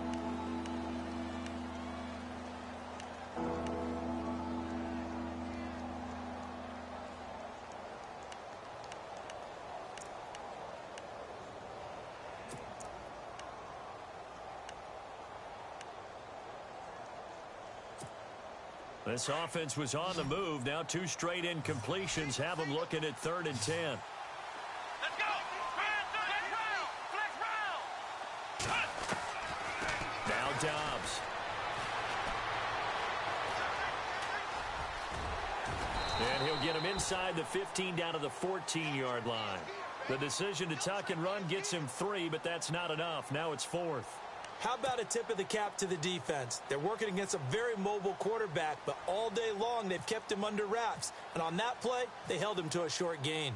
Speaker 2: This offense was on the move. Now 2 straight incompletions have them looking at 3rd and 10.
Speaker 4: Let's go. Brand 38. Flex round.
Speaker 2: Now Dobbs. And he'll get him inside the 15 down to the 14-yard line. The decision to tuck and run gets him 3, but that's not enough. Now it's 4th.
Speaker 3: How about a tip of the cap to the defense? They're working against a very mobile quarterback, but all day long they've kept him under wraps. And on that play, they held him to a short gain.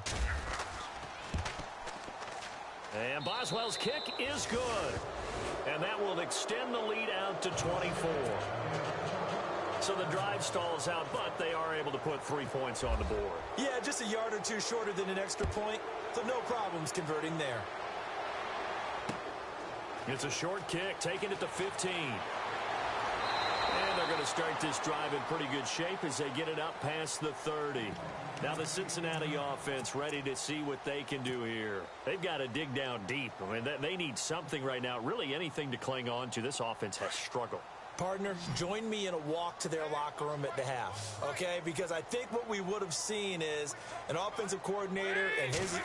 Speaker 2: And Boswell's kick is good. And that will extend the lead out to 24. So the drive stalls out, but they are able to put 3 points on the board.
Speaker 3: Yeah, just a yard or 2 shorter than an extra point, so no problems converting there.
Speaker 2: It's a short kick, taking it to 15. And they're going to start this drive in pretty good shape as they get it up past the 30. Now the Cincinnati offense ready to see what they can do here. They've got to dig down deep. I mean, they need something right now, really anything to cling on to. This offense has struggled.
Speaker 3: Partner, join me in a walk to their locker room at the half, okay? Because I think what we would have seen is an offensive coordinator and his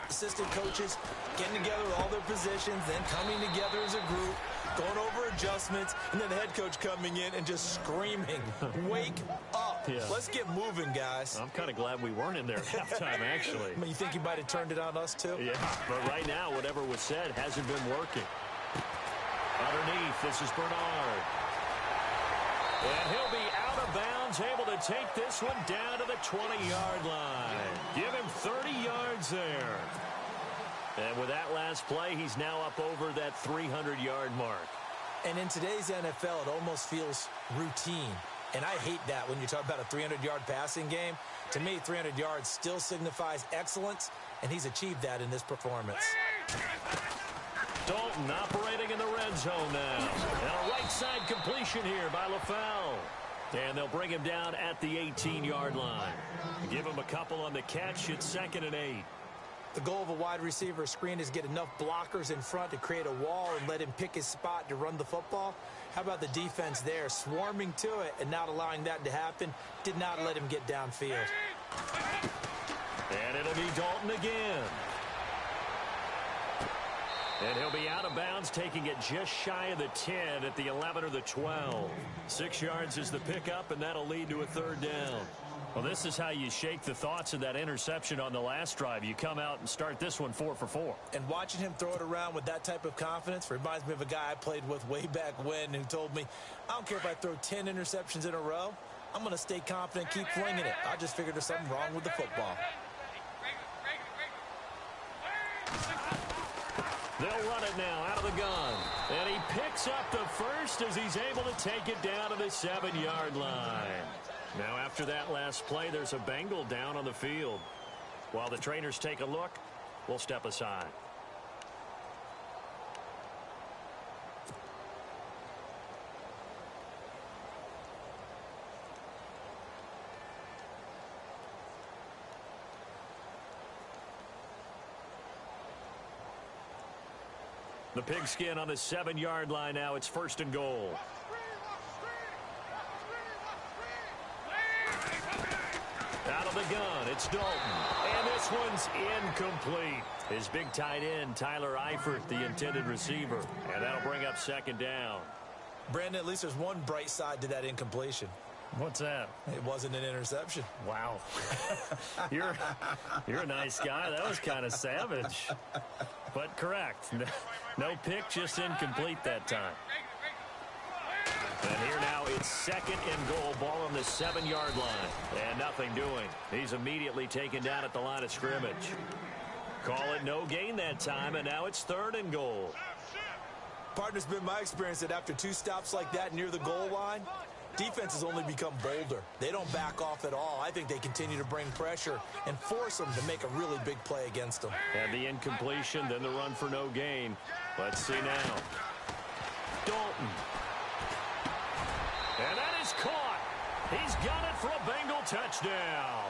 Speaker 3: assistant coaches getting together with all their positions, then coming together as a group, going over adjustments, and then the head coach coming in and just screaming, wake up.
Speaker 2: Yeah.
Speaker 3: Let's get moving, guys.
Speaker 2: I'm kind of glad we weren't in there at halftime, actually.
Speaker 3: I mean, you think he might have turned it on us, too?
Speaker 2: Yeah, but right now, whatever was said hasn't been working. Underneath, this is Bernard. And he'll be out of bounds, able to take this one down to the 20-yard line. Give him 30 yards there. And with that last play, he's now up over that 300-yard mark.
Speaker 3: And in today's NFL, it almost feels routine. And I hate that when you talk about a 300-yard passing game. To me, 300 yards still signifies excellence, and he's achieved that in this performance.
Speaker 2: Dalton operating in the red zone now. And a right side completion here by LaFell. And they'll bring him down at the 18-yard line. Give him a couple on the catch. It's 2nd and 8.
Speaker 3: The goal of a wide receiver screen is get enough blockers in front to create a wall and let him pick his spot to run the football. How about the defense there, swarming to it and not allowing that to happen? Did not let him get downfield.
Speaker 2: And it'll be Dalton again. And he'll be out of bounds, taking it just shy of the 10 at the 11 or the 12. 6 yards is the pickup, and that'll lead to a 3rd down. Well, this is how you shake the thoughts of that interception on the last drive. You come out and start this one 4 for 4.
Speaker 3: And watching him throw it around with that type of confidence reminds me of a guy I played with way back when who told me, I don't care if I throw 10 interceptions in a row. I'm going to stay confident, keep flinging it. I just figured there's something wrong with the football.
Speaker 2: They'll run it now out of the gun. And he picks up the first as he's able to take it down to the 7-yard line. Now after that last play, there's a Bengal down on the field. While the trainers take a look, we'll step aside. The pigskin on the 7-yard line now. It's 1st and goal. Out of the gun, it's Dalton. And this one's incomplete. His big tight end, Tyler Eifert, the intended receiver. And that'll bring up 2nd down.
Speaker 3: Brandon, at least there's one bright side to that incompletion.
Speaker 2: What's that?
Speaker 3: It wasn't an interception.
Speaker 2: Wow. You're a nice guy. That was kind of savage. But correct. No pick, just incomplete that time. And here now it's 2nd and goal. Ball on the 7-yard line. And nothing doing. He's immediately taken down at the line of scrimmage. Call it no gain that time, and now it's 3rd and goal.
Speaker 3: Partner's been my experience that after 2 stops like that near the goal line, defense has only become bolder. They don't back off at all. I think they continue to bring pressure and force them to make a really big play against them.
Speaker 2: And the incompletion, then the run for no gain. Let's see now. Dalton. And that is caught. He's got it for a Bengal touchdown.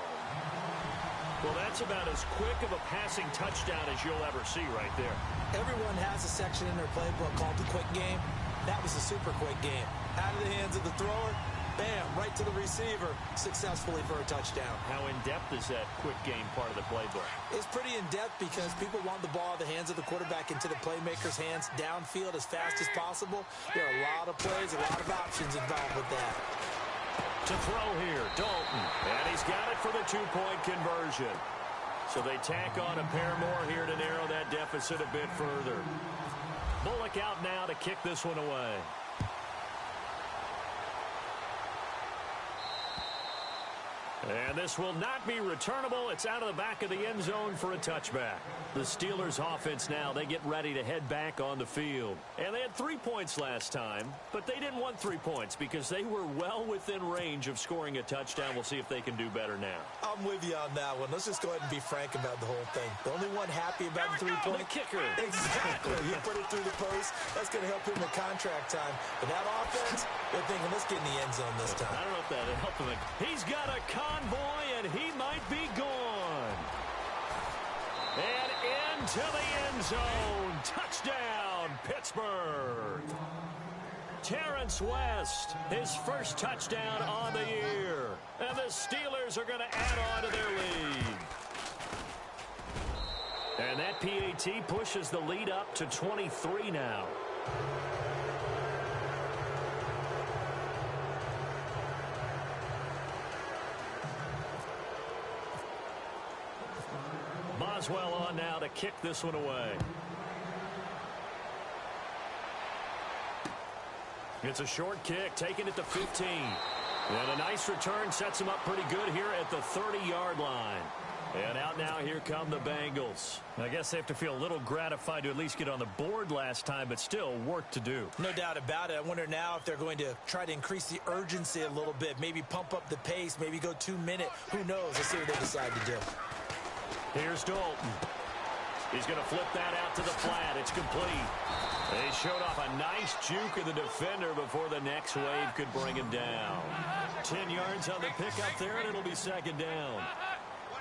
Speaker 2: Well, that's about as quick of a passing touchdown as you'll ever see right there.
Speaker 3: Everyone has a section in their playbook called the quick game. That was a super quick game. Out of the hands of the thrower, bam, right to the receiver, successfully for a touchdown.
Speaker 2: How in-depth is that quick game part of the playbook?
Speaker 3: It's pretty in-depth because people want the ball out of the hands of the quarterback into the playmaker's hands downfield as fast as possible. There are a lot of plays, a lot of options involved with that.
Speaker 2: To throw here, Dalton. And he's got it for the 2-point conversion. So they tack on a pair more here to narrow that deficit a bit further. Bullock out now to kick this one away. And this will not be returnable. It's out of the back of the end zone for a touchback. The Steelers offense now, they get ready to head back on the field. And they had 3 points last time, but they didn't want 3 points because they were well within range of scoring a touchdown. We'll see if they can do better now.
Speaker 3: I'm I'm with you on that one. Let's just go ahead and be frank about the whole thing. The only one happy about the three-point
Speaker 2: The kicker.
Speaker 3: Exactly. You put it through the post. That's going to help him in contract time. But that offense, they're thinking, let's get in the end zone this time.
Speaker 2: I don't know if that'll help him. He's got a convoy, and he might be gone. And into the end zone. Touchdown, Pittsburgh. Terrence West, his first touchdown on the year. And the Steelers are going to add on to their lead. And that PAT pushes the lead up to 23 now. Boswell on now to kick this one away. It's a short kick, taking it to 15. And a nice return sets him up pretty good here at the 30-yard line. And out now, here come the Bengals. I guess they have to feel a little gratified to at least get on the board last time, but still work to do.
Speaker 3: No doubt about it. I wonder now if they're going to try to increase the urgency a little bit, maybe pump up the pace, maybe go 2-minute. Who knows? Let's see what they decide to do.
Speaker 2: Here's Dalton. He's going to flip that out to the flat. It's complete. They showed off a nice juke of the defender before the next wave could bring him down. 10 yards on the pickup there, and it'll be second down.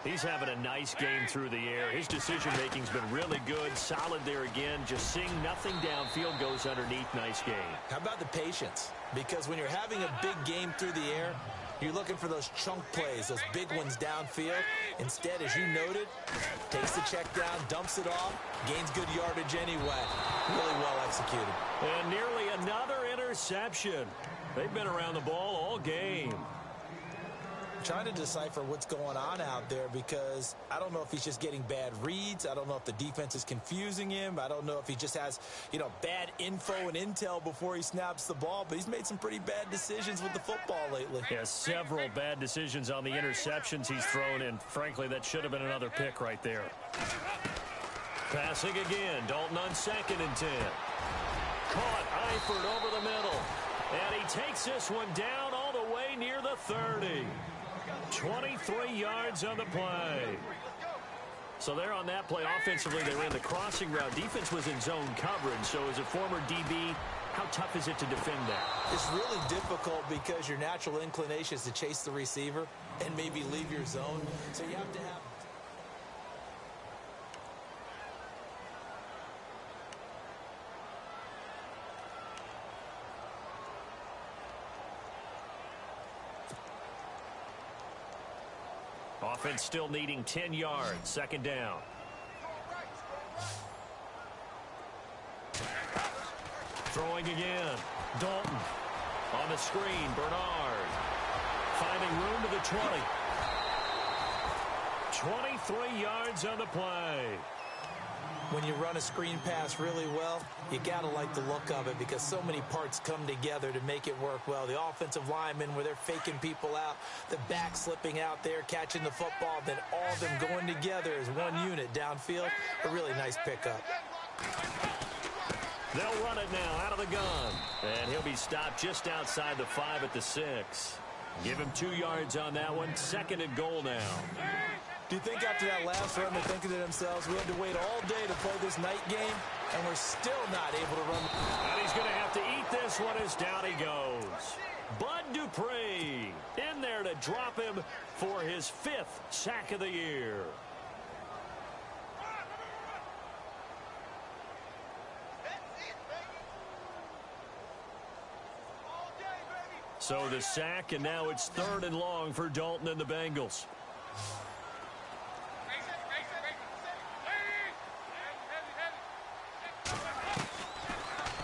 Speaker 2: He's having a nice game through the air. His decision-making's been really good. Solid there again. Just seeing nothing downfield goes underneath. Nice game.
Speaker 3: How about the patience? Because when you're having a big game through the air, you're looking for those chunk plays, those big ones downfield. Instead, as you noted, takes the check down, dumps it off, gains good yardage anyway. Really well executed.
Speaker 2: And nearly another interception. They've been around the ball all game.
Speaker 3: Trying to decipher what's going on out there because I don't know if he's just getting bad reads. I don't know if the defense is confusing him. I don't know if he just has, bad info and intel before he snaps the ball. But he's made some pretty bad decisions with the football lately.
Speaker 2: Yeah, several bad decisions on the interceptions he's thrown, and frankly, that should have been another pick right there. Passing again. Dalton on 2nd and 10. Caught Eifert over the middle. And he takes this one down all the way near the 30. 23 yards on the play. So there on that play, offensively, they ran the crossing route. Defense was in zone coverage. So as a former DB, how tough is it to defend that?
Speaker 3: It's really difficult because your natural inclination is to chase the receiver and maybe leave your zone. So you have to have...
Speaker 2: Offense still needing 10 yards. Second down. Throwing again. Dalton. On the screen, Bernard. Finding room to the 20. 23 yards on the play.
Speaker 3: When you run a screen pass really well, you got to like the look of it because so many parts come together to make it work well. The offensive linemen, where they're faking people out, the back slipping out there, catching the football, then all of them going together as one unit downfield. A really nice pickup.
Speaker 2: They'll run it now out of the gun. And he'll be stopped just outside the 5 at the 6. Give him 2 yards on that one. 2nd and goal now.
Speaker 3: Do you think after that last run they're thinking to themselves, we had to wait all day to play this night game, and we're still not able to run?
Speaker 2: And he's going to have to eat this one as down he goes. Bud Dupree in there to drop him for his 5th sack of the year. So the sack, and now it's 3rd and long for Dalton and the Bengals.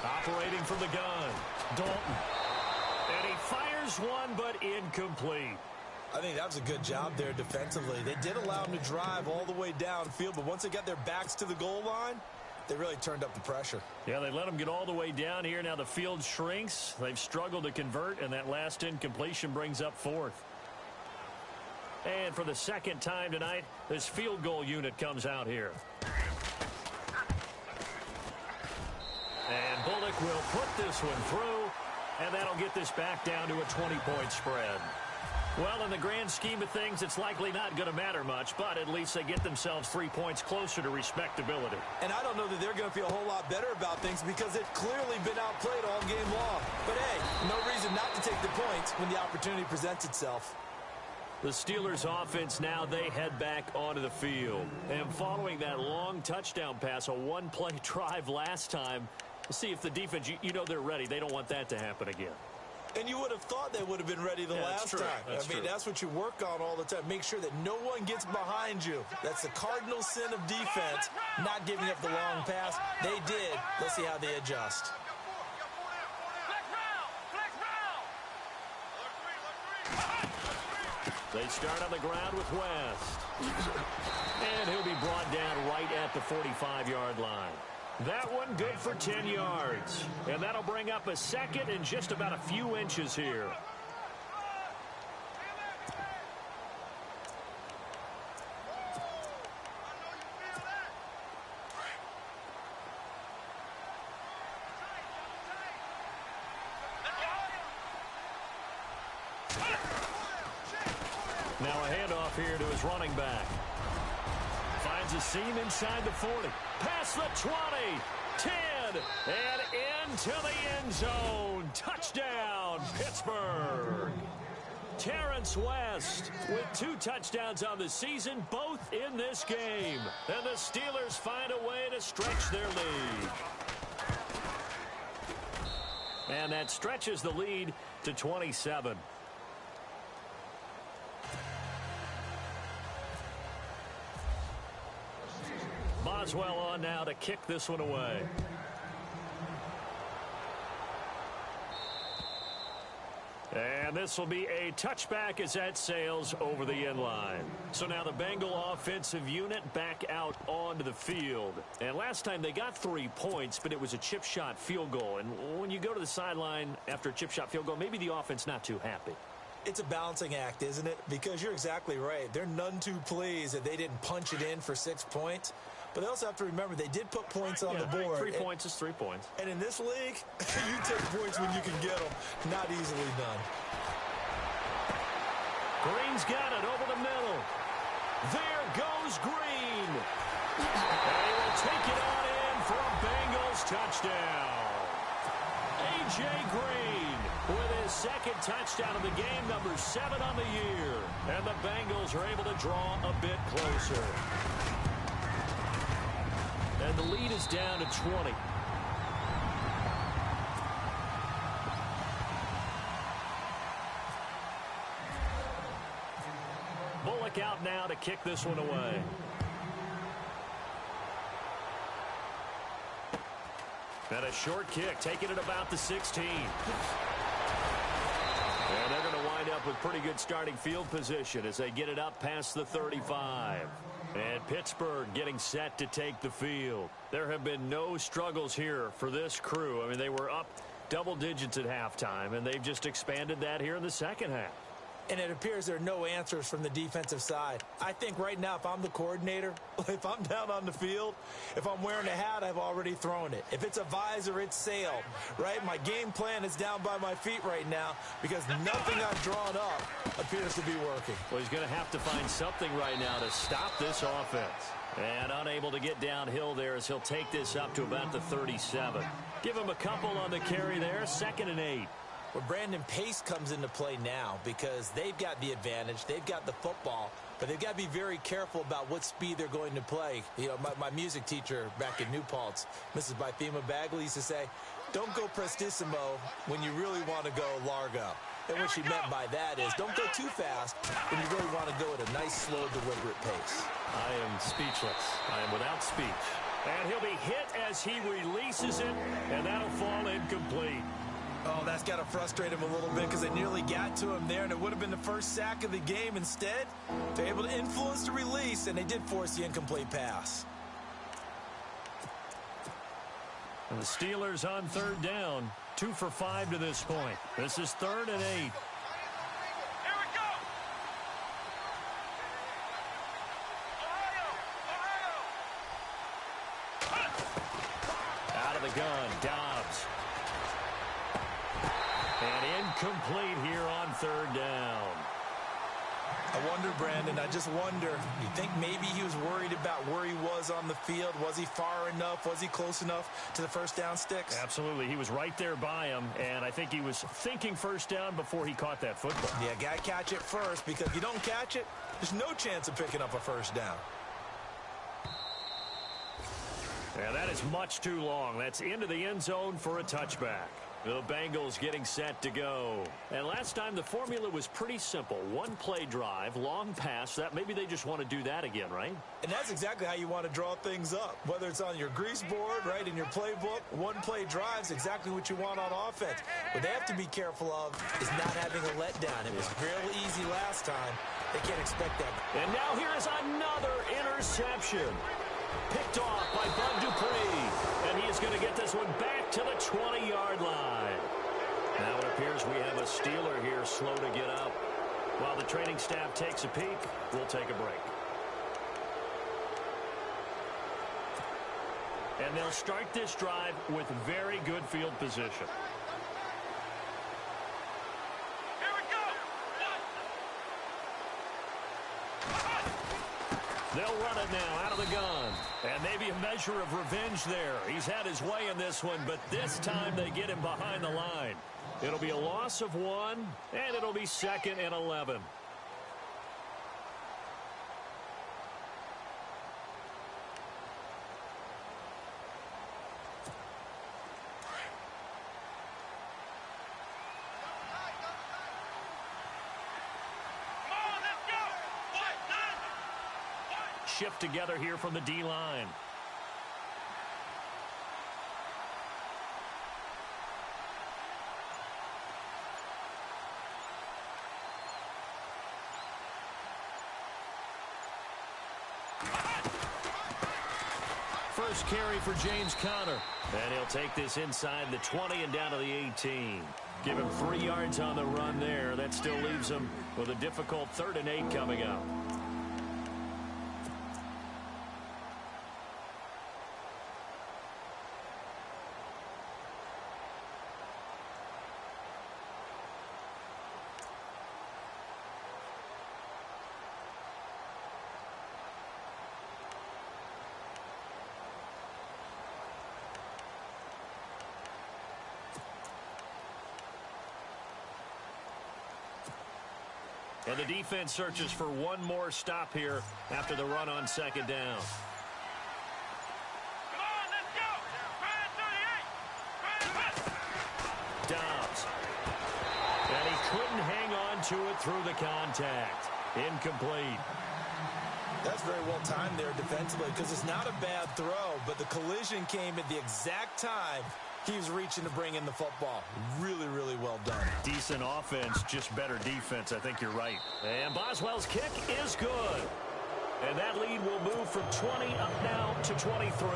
Speaker 2: Operating from the gun, Dalton. And he fires one, but incomplete.
Speaker 3: I think that was a good job there defensively. They did allow him to drive all the way downfield, but once they got their backs to the goal line, they really turned up the pressure.
Speaker 2: Yeah, they let him get all the way down here. Now the field shrinks. They've struggled to convert, and that last incompletion brings up 4th. And for the 2nd time tonight, this field goal unit comes out here. And Bullock will put this one through, and that'll get this back down to a 20-point spread. Well, in the grand scheme of things, it's likely not going to matter much, but at least they get themselves 3 points closer to respectability.
Speaker 3: And I don't know that they're going to feel a whole lot better about things because they've clearly been outplayed all game long. But, hey, no reason not to take the points when the opportunity presents itself.
Speaker 2: The Steelers offense now, they head back onto the field. And following that long touchdown pass, a one-play drive last time, we'll see if the defense, you know they're ready. They don't want that to happen again.
Speaker 3: And you would have thought they would have been ready the last time. That's what you work on all the time. Make sure that no one gets behind you. That's the cardinal sin of defense, not giving up the long pass. They did. Let's see how they adjust.
Speaker 2: They start on the ground with West. And he'll be brought down right at the 45-yard line. That one good for 10 yards. And that'll bring up a second and just about a few inches here. Now a handoff here to his running back. Finds a seam inside the 40. Past the 20. 10. And into the end zone. Touchdown, Pittsburgh. Terrence West with 2 touchdowns on the season, both in this game. And the Steelers find a way to stretch their lead. And that stretches the lead to 27. Boswell on now to kick this one away. And this will be a touchback as that sails over the end line. So now the Bengal offensive unit back out onto the field. And last time they got 3 points, but it was a chip shot field goal. And when you go to the sideline after a chip shot field goal, maybe the offense not too happy.
Speaker 3: It's a balancing act, isn't it? Because you're exactly right. They're none too pleased that they didn't punch it in for 6 points. But they also have to remember they did put points on the board.
Speaker 2: 3 points is 3 points.
Speaker 3: And in this league, you take points when you can get them. Not easily done.
Speaker 2: Green's got it over the middle. There goes Green. And he will take it on in for a Bengals touchdown. A.J. Green with his second touchdown of the game, number 7 on the year. And the Bengals are able to draw a bit closer. And the lead is down to 20. Bullock out now to kick this one away. And a short kick, taking it about the 16. And they're going to wind up with pretty good starting field position as they get it up past the 35. And Pittsburgh getting set to take the field. There have been no struggles here for this crew. I mean, they were up double digits at halftime, and they've just expanded that here in the second half.
Speaker 3: And it appears there are no answers from the defensive side. I think right now, if I'm the coordinator, if I'm down on the field, if I'm wearing a hat, I've already thrown it. If it's a visor, it's sailed, right? My game plan is down by my feet right now because nothing I've drawn up appears to be working.
Speaker 2: Well, he's going to have to find something right now to stop this offense. And unable to get downhill there as he'll take this up to about the 37. Give him a couple on the carry there, 2nd and 8.
Speaker 3: Well, Brandon, pace comes into play now because they've got the advantage. They've got the football, but they've got to be very careful about what speed they're going to play. You know, my music teacher back in New Paltz, Mrs. Bythema Bagley, used to say, don't go prestissimo when you really want to go largo. And what she meant by that is don't go too fast when you really want to go at a nice, slow, deliberate pace.
Speaker 2: I am speechless. I am without speech. And he'll be hit as he releases it, and that'll fall incomplete.
Speaker 3: Oh, that's got to frustrate him a little bit because they nearly got to him there, and it would have been the first sack of the game. Instead, they're able to influence the release, and they did force the incomplete pass.
Speaker 2: And the Steelers on 3rd down, 2 for 5 to this point. This is 3rd and 8.
Speaker 4: Here we go. Ohio.
Speaker 2: Out of the gun, Dobbs. And incomplete here on 3rd down.
Speaker 3: I wonder, Brandon, I just wonder, you think maybe he was worried about where he was on the field? Was he far enough? Was he close enough to the first down sticks?
Speaker 2: Absolutely. He was right there by him, and I think he was thinking first down before he caught that football.
Speaker 3: Yeah, got to catch it first, because if you don't catch it, there's no chance of picking up a first down.
Speaker 2: Yeah, that is much too long. That's into the end zone for a touchback. The Bengals getting set to go. And last time the formula was pretty simple. One play drive, long pass. That maybe they just want to do that again, right?
Speaker 3: And that's exactly how you want to draw things up. Whether it's on your grease board, right, in your playbook, one play drive is exactly what you want on offense. What they have to be careful of is not having a letdown. It was real easy last time. They can't expect that.
Speaker 2: And now here is another interception. Picked off by Bud Dupree. And he is going to get this one back to the 20-yard line. Now it appears we have a Steeler here slow to get up. While the training staff takes a peek, we'll take a break. And they'll start this drive with very good field position. They'll run it now out of the gun. And maybe a measure of revenge there. He's had his way in this one, but this time they get him behind the line. It'll be a loss of 1, and it'll be 2nd and 11. Shift together here from the D-line. First carry for James Conner. And he'll take this inside the 20 and down to the 18. Give him 3 yards on the run there. That still leaves him with a difficult 3rd and 8 coming up. And the defense searches for one more stop here after the run on 2nd down.
Speaker 4: Come on, let's go! Ryan 38!
Speaker 2: Dobbs. And he couldn't hang on to it through the contact. Incomplete.
Speaker 3: That's very well timed there defensively, because it's not a bad throw, but the collision came at the exact time he was reaching to bring in the football. Really, really well done.
Speaker 2: Decent offense, just better defense. I think you're right. And Boswell's kick is good. And that lead will move from 20 up now to 23.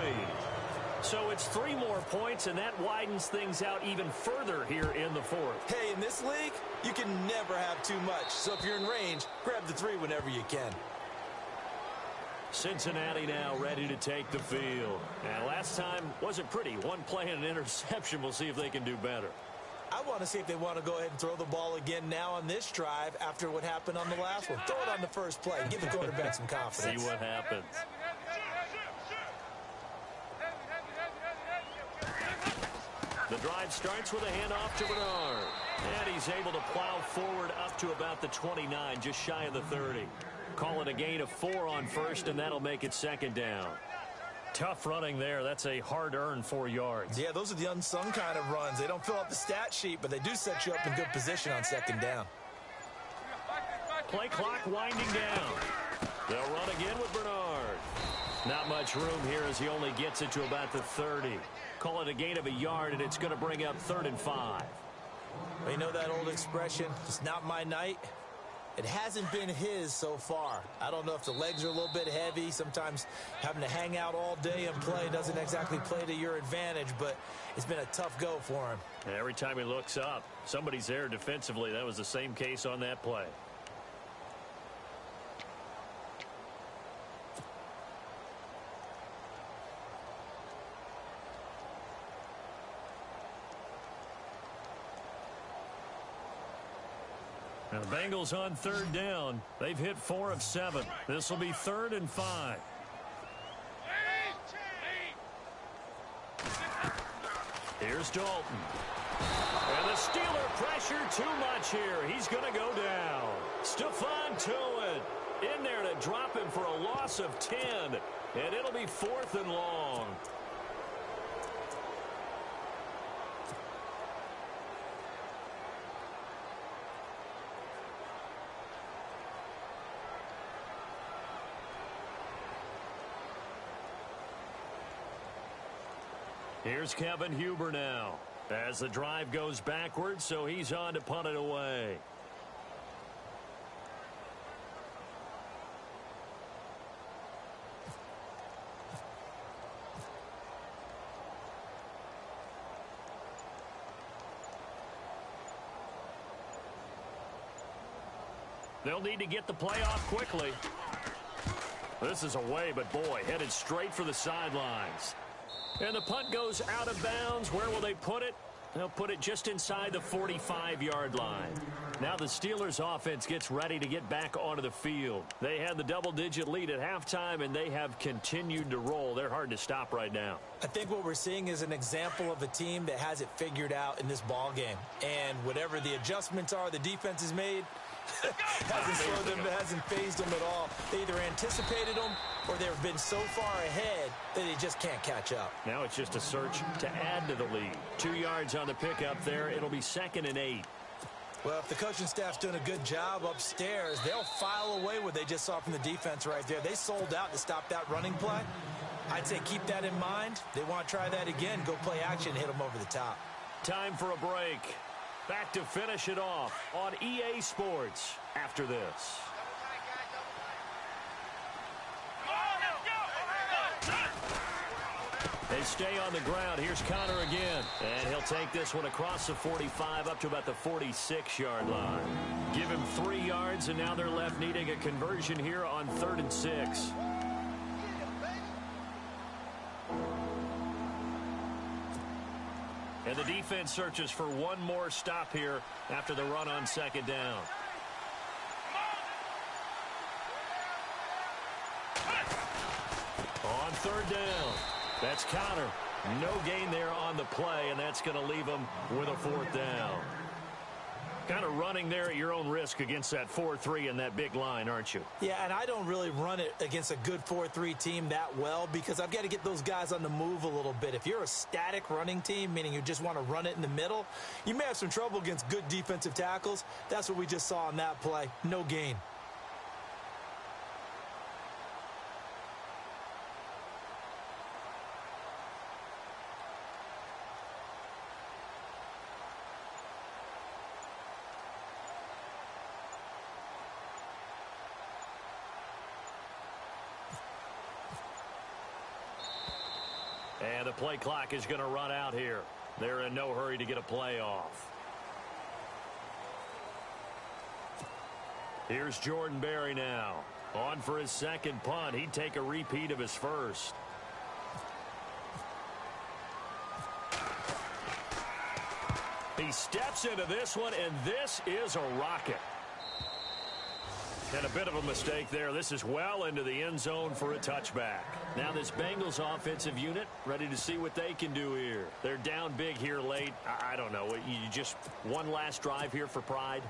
Speaker 2: So it's 3 more points, and that widens things out even further here in the 4th.
Speaker 3: Hey, in this league, you can never have too much. So if you're in range, grab the 3 whenever you can.
Speaker 2: Cincinnati now ready to take the field. And last time wasn't pretty. One play and an interception. We'll see if they can do better.
Speaker 3: I want to see if they want to go ahead and throw the ball again now on this drive after what happened on the last one. Throw it on the first play. Give the quarterback some confidence.
Speaker 2: See what happens. The drive starts with a handoff to Bernard. And he's able to plow forward up to about the 29, just shy of the 30. Call it a gain of 4 on first, and that'll make it 2nd down. Tough running there. That's a hard-earned 4 yards.
Speaker 3: Yeah, those are the unsung kind of runs. They don't fill up the stat sheet, but they do set you up in good position on 2nd down.
Speaker 2: Play clock winding down. They'll run again with Bernard. Not much room here as he only gets it to about the 30. Call it a gain of 1 yard, and it's going to bring up 3rd and 5.
Speaker 3: Well, you know that old expression, it's not my night? It hasn't been his so far. I don't know if the legs are a little bit heavy. Sometimes having to hang out all day and play doesn't exactly play to your advantage, but it's been a tough go for him.
Speaker 2: And every time he looks up, somebody's there defensively. That was the same case on that play. Now the Bengals on third down. They've hit 4 of 7. This will be 3rd and 5. Here's Dalton. And the Steeler pressure too much here. He's going to go down. Stephon Tuitt in there to drop him for a loss of 10. And it'll be 4th and long. Here's Kevin Huber now as the drive goes backwards, so he's on to punt it away. They'll need to get the play off quickly. This is away, but boy, headed straight for the sidelines. And the punt goes out of bounds. Where will they put it? They'll put it just inside the 45-yard line. Now the Steelers offense gets ready to get back onto the field. They had the double-digit lead at halftime, and they have continued to roll. They're hard to stop right now.
Speaker 3: I think what we're seeing is an example of a team that has it figured out in this ball game. And whatever the adjustments are the defense has made, hasn't slowed them, hasn't phased them at all. They either anticipated them or they've been so far ahead that they just can't catch up.
Speaker 2: Now it's just a search to add to the lead. 2 yards on the pickup there. It'll be 2nd and 8.
Speaker 3: Well, if the coaching staff's doing a good job upstairs, they'll file away what they just saw from the defense right there. They sold out to stop that running play. I'd say keep that in mind. They want to try that again, go play action, hit them over the top.
Speaker 2: Time for a break. Back to finish it off on EA Sports after this. They stay on the ground. Here's Connor again. And he'll take this one across the 45 up to about the 46-yard line. Give him 3 yards, and now they're left needing a conversion here on 3rd and 6. And the defense searches for one more stop here after the run on 2nd down. On 3rd down. That's Connor. No gain there on the play, and that's going to leave him with a 4th down. Kind of running there at your own risk against that 4-3 and that big line, aren't you?
Speaker 3: Yeah, and I don't really run it against a good 4-3 team that well because I've got to get those guys on the move a little bit. If you're a static running team, meaning you just want to run it in the middle, you may have some trouble against good defensive tackles. That's what we just saw on that play. No gain.
Speaker 2: And the play clock is going to run out here. They're in no hurry to get a play off. Here's Jordan Berry now. On for his 2nd punt. He'd take a repeat of his first. He steps into this one, and this is a rocket. And a bit of a mistake there. This is well into the end zone for a touchback. Now this Bengals offensive unit ready to see what they can do here. They're down big here late. I don't know. You just one last drive here for pride?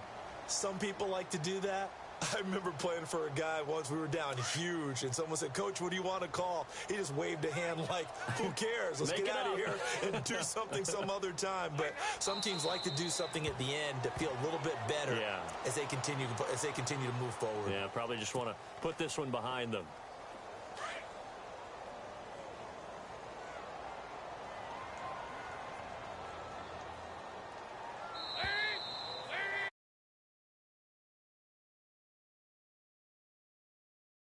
Speaker 3: Some people like to do that. I remember playing for a guy once. We were down huge, and someone said, "Coach, what do you want to call?" He just waved a hand like, who cares? Let's get out of here and do something some other time. But some teams like to do something at the end to feel a little bit better as they continue to move forward.
Speaker 2: Yeah, probably just want to put this one behind them.